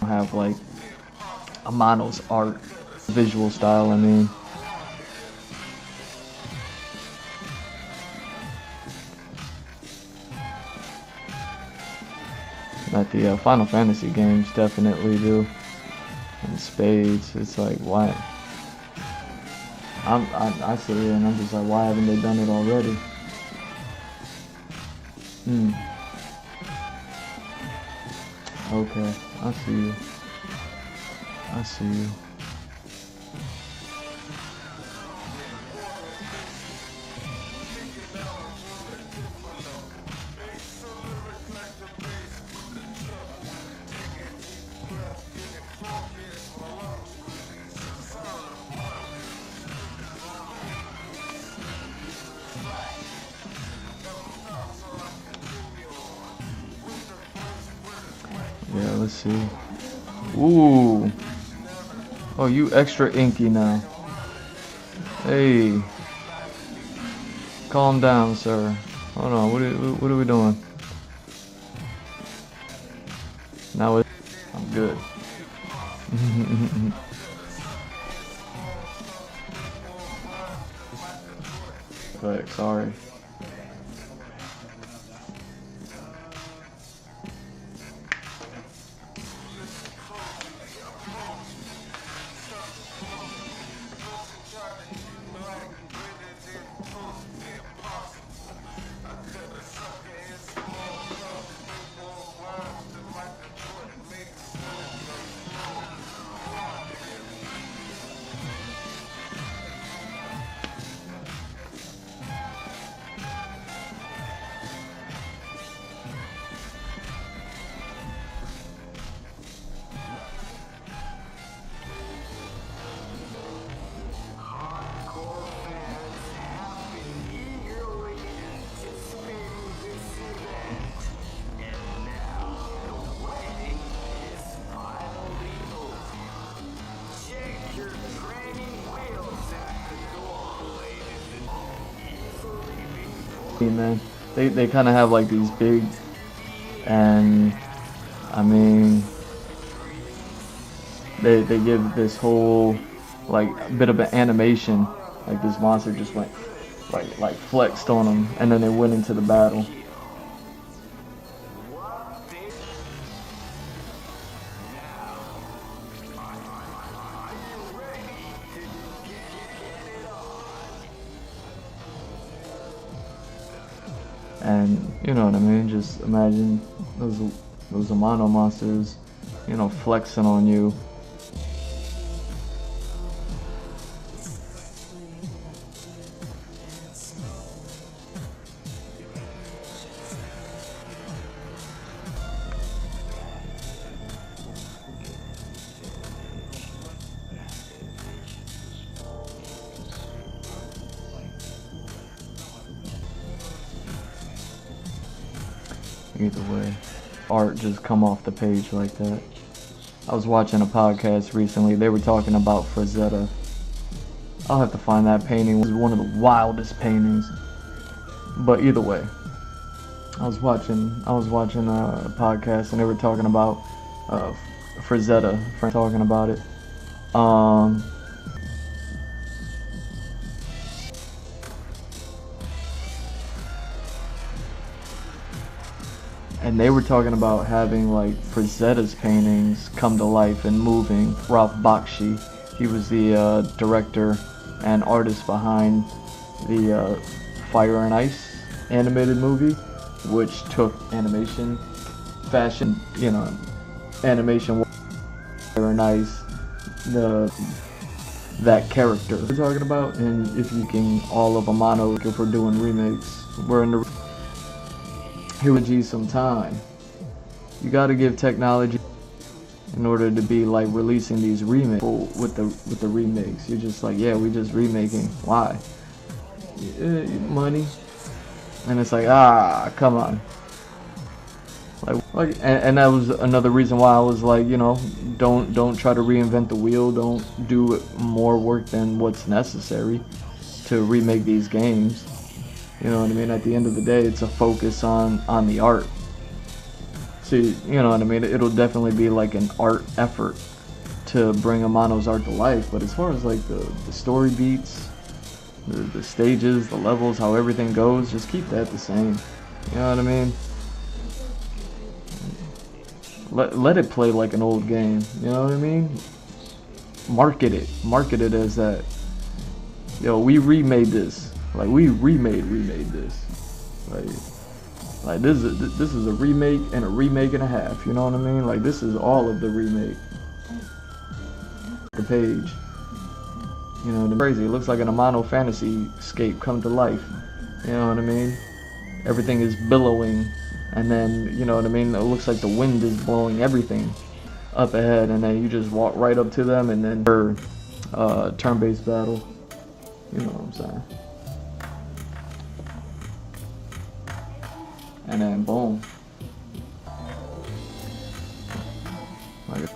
Have like Amano's art, visual style, I mean. That the Final Fantasy games definitely do. And spades, it's like, why? I sit here and I'm just like, why haven't they done it already? Okay, I see you. I see you. Yeah, let's see. Ooh. Oh, you extra inky now. Hey. Calm down, sir. Hold on. What are we doing? Now I'm good. But sorry. Man, they kind of have like these big, and I mean they give this whole like bit of an animation, like this monster just went like flexed on them, and then they went into the battle. And you know what I mean, just imagine those Amano monsters, you know, flexing on you. Either way, art just come off the page like that. I was watching a podcast recently. They were talking about Frazetta. I'll have to find that painting. It was one of the wildest paintings. But either way, I was watching a podcast and they were talking about Frazetta. Talking about it. And they were talking about having like Frazetta's paintings come to life and moving. Ralph Bakshi, he was the director and artist behind the Fire and Ice animated movie, which took animation, fashion, you know, animation, Fire and Ice, that character we're talking about. And if you can, all of Amano, if we're doing remakes, we're in the here with G some time. You got to give technology in order to be like releasing these remakes with the remakes. You're just like, yeah, we just remaking. Why? Money. And it's like, come on. Like, and that was another reason why I was like, you know, don't try to reinvent the wheel. Don't do more work than what's necessary to remake these games. You know what I mean? At the end of the day, it's a focus on the art. So, you know what I mean? It'll definitely be like an art effort to bring Amano's art to life. But as far as like the story beats, the stages, the levels, how everything goes, just keep that the same. You know what I mean? Let it play like an old game. You know what I mean? Market it as that. Yo, we remade this. Like we remade this. Like this is a remake and a half. You know what I mean? Like this is all of the remake. The page. You know what I mean? Crazy. It looks like an Amano fantasy scape come to life. You know what I mean? Everything is billowing, and then you know what I mean. It looks like the wind is blowing everything up ahead, and then you just walk right up to them, and then turn-based battle. You know what I'm saying? And then boom. Like,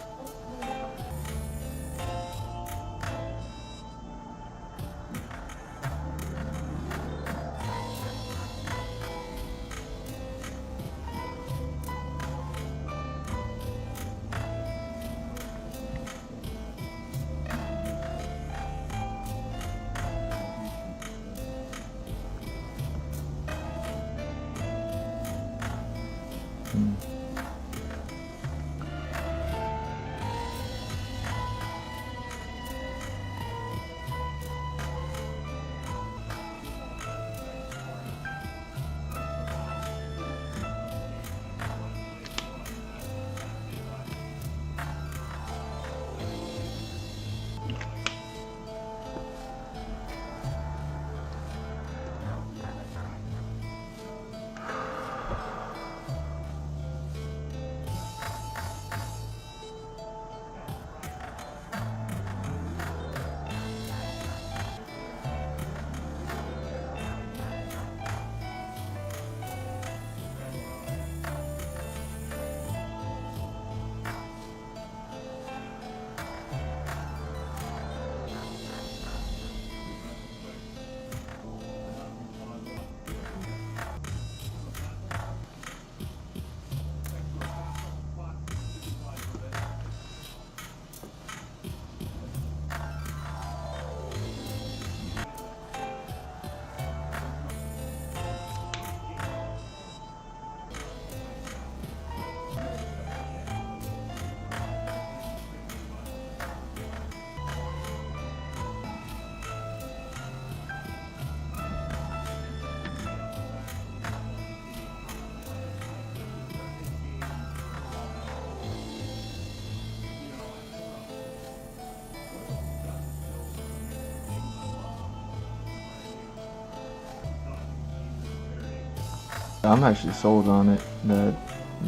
I'm actually sold on it, that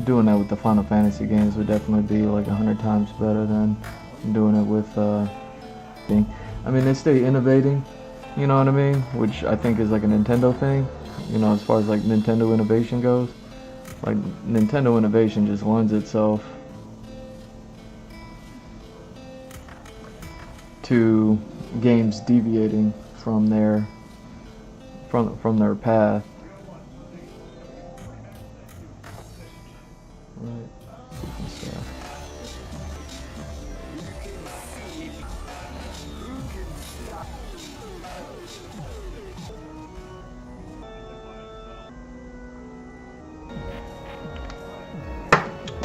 doing that with the Final Fantasy games would definitely be like 100 times better than doing it with I mean, they stay innovating, you know what I mean, which I think is like a Nintendo thing, you know, as far as like Nintendo innovation goes. Like, Nintendo innovation just lends itself to games deviating from their path. Right.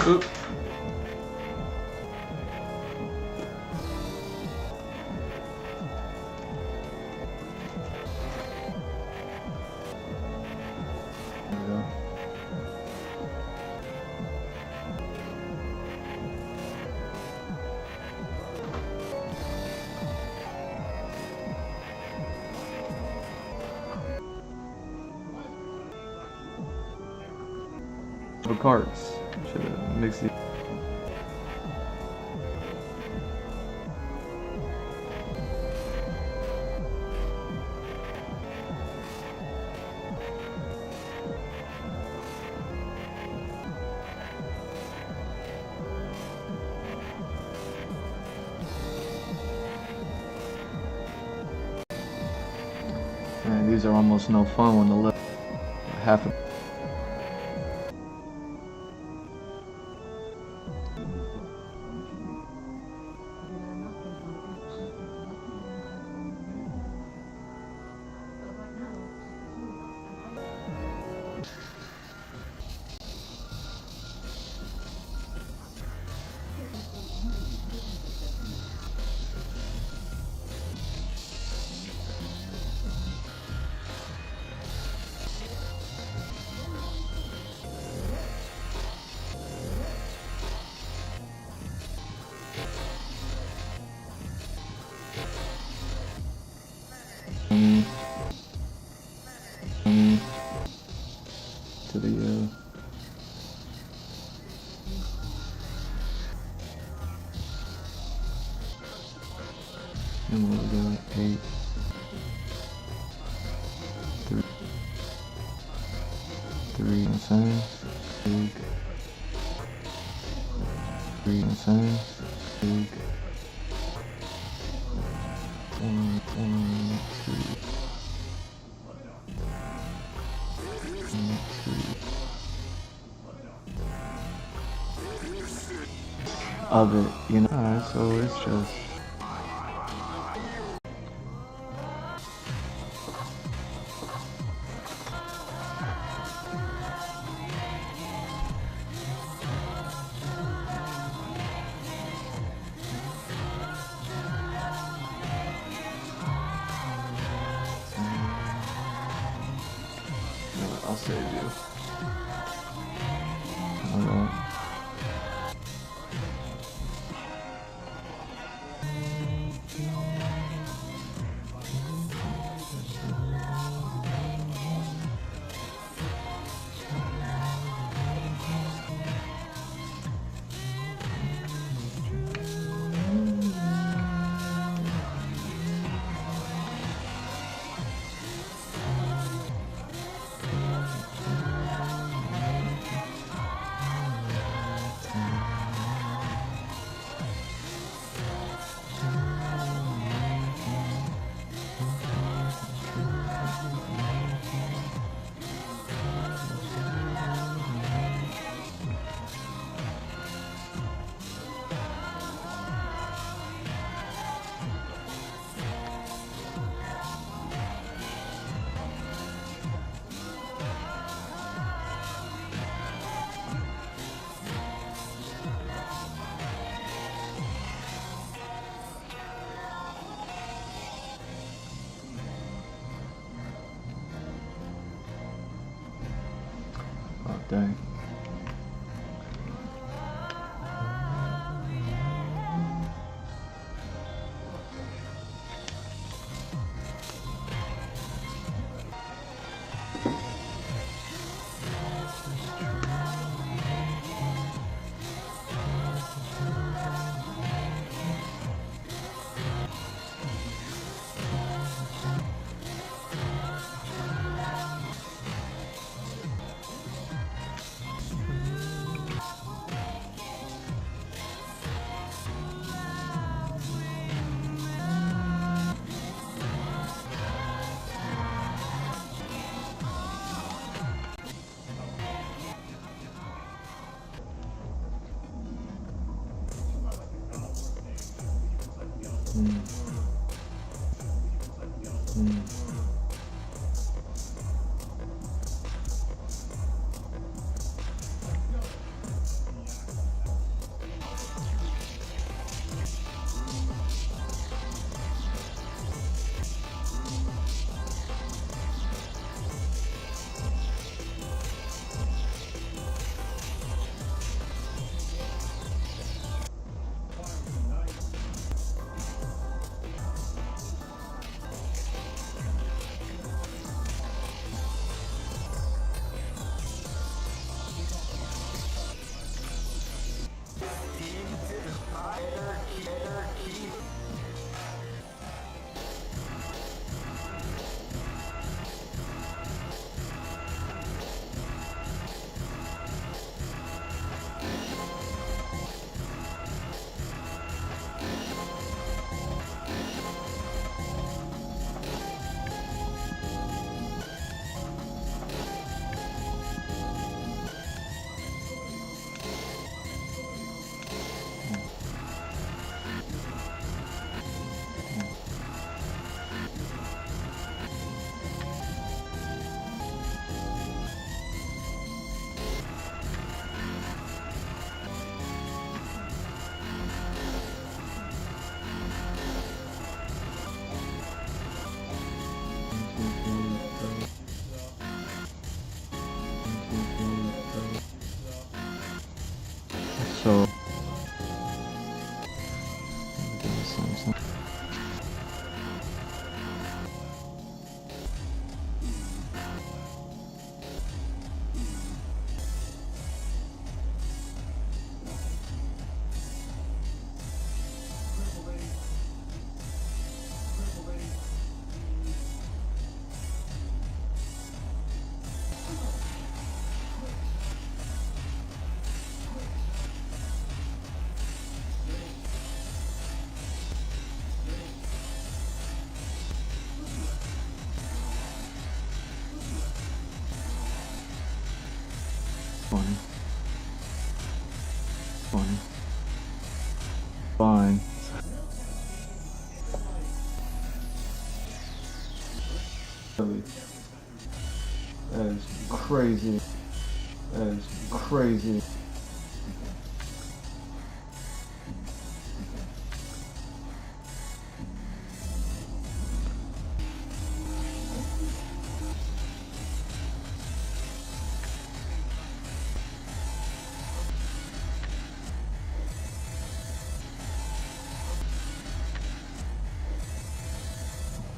Oop. There we go. The carts. Should have mixed it. Man, these are almost no fun when the lift half a to the and we'll do 8 3 3 cents 3 cents 1 2 of it, you know. Alright, so it's just I'll save you. Alright. Oh, dang. So fine. Fine. Really. That is crazy. That is crazy.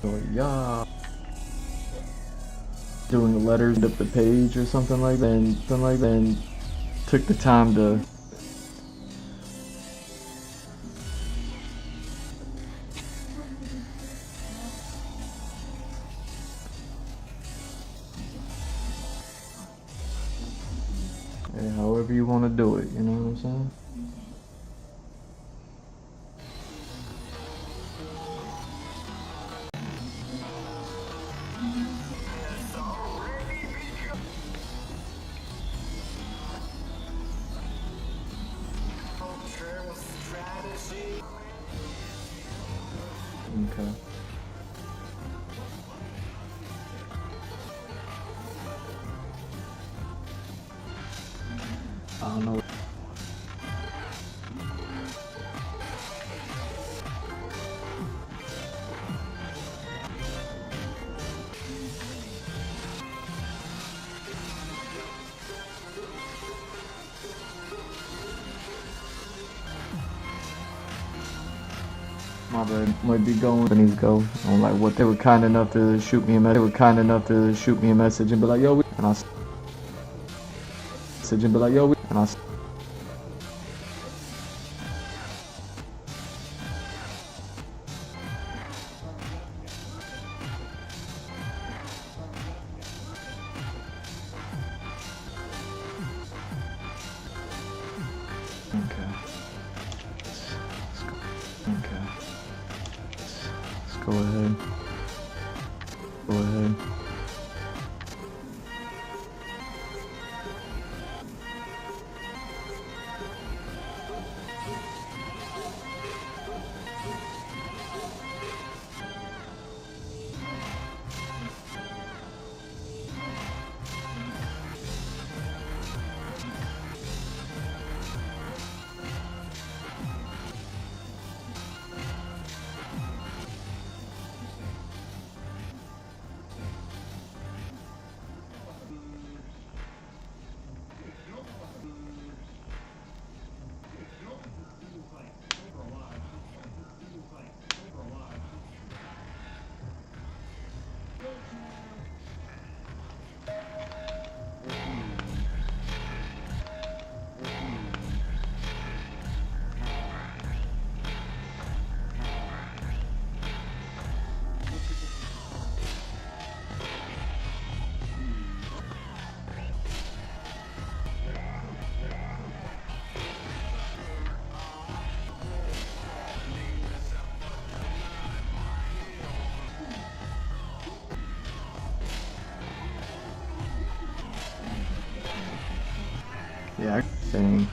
Like, yeah. Doing letters up the page or something like that, and took the time to however you want to do it, you know what I'm saying? Okay. I don't know. My bad. Might be going. Companies go on like what they were kind enough to shoot me a message. They were kind enough to shoot me a message and be like, yo, and I message and be like, yo, and I. Okay. Okay. Let's go ahead. Go ahead. Yeah, I think.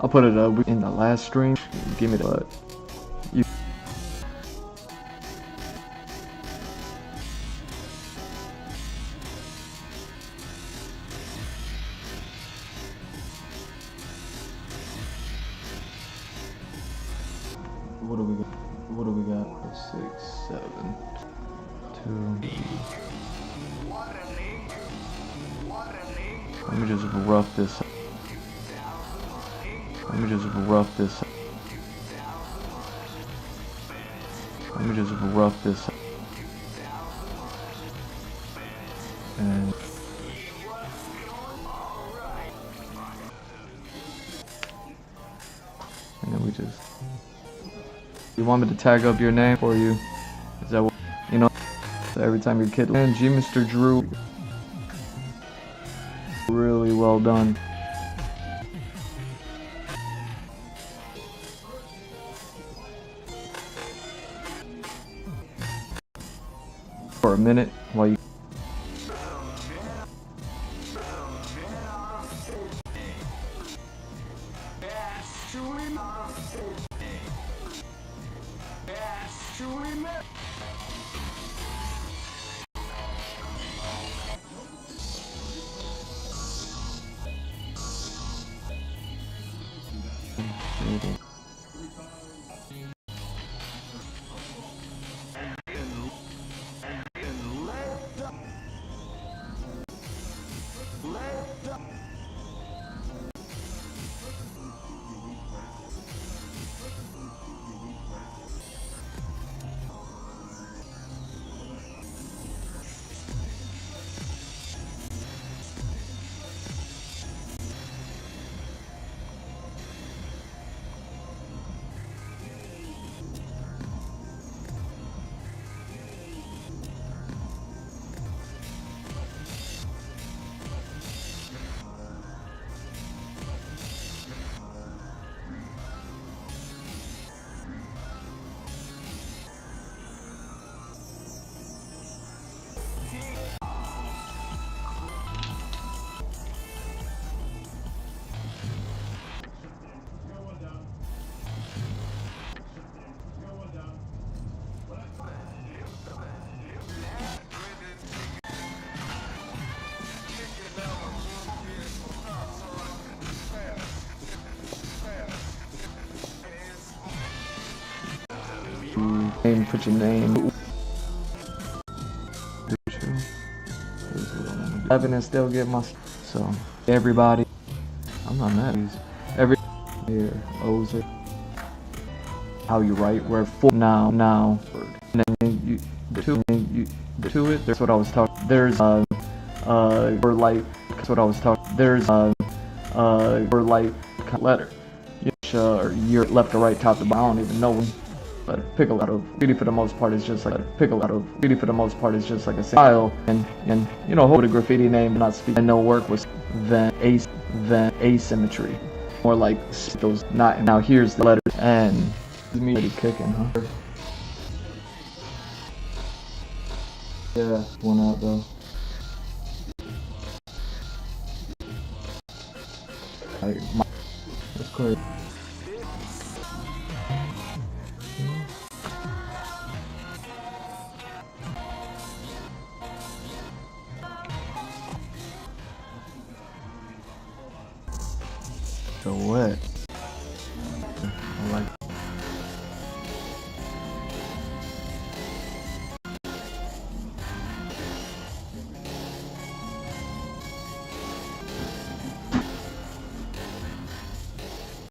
I'll put it up in the last stream. Give me the. what do we got? What do we got? 6, 7, 2. Let me just rough this. Let me just rough this. Let me just rough this. And then we just. You want me to tag up your name for you? Is that what you know? So every time your kid and G Mr. Drew. Really well done. For a minute while you. Name, put your name. 11 and still get my. So everybody, I'm not mad. Every here owes it. How you write where for now, and then you the to it. That's what I was talking. There's or like that's what I was talking. There's or like letter. Or you're left or right, top to bottom. I don't even know when. But pickle out of beauty for the most part is just like pickle out of beauty for the most part is just like a style and you know hold a graffiti name not speak and no work was than asymmetry more like those not now here's the letters and me already kicking huh yeah one out though that's crazy. So what?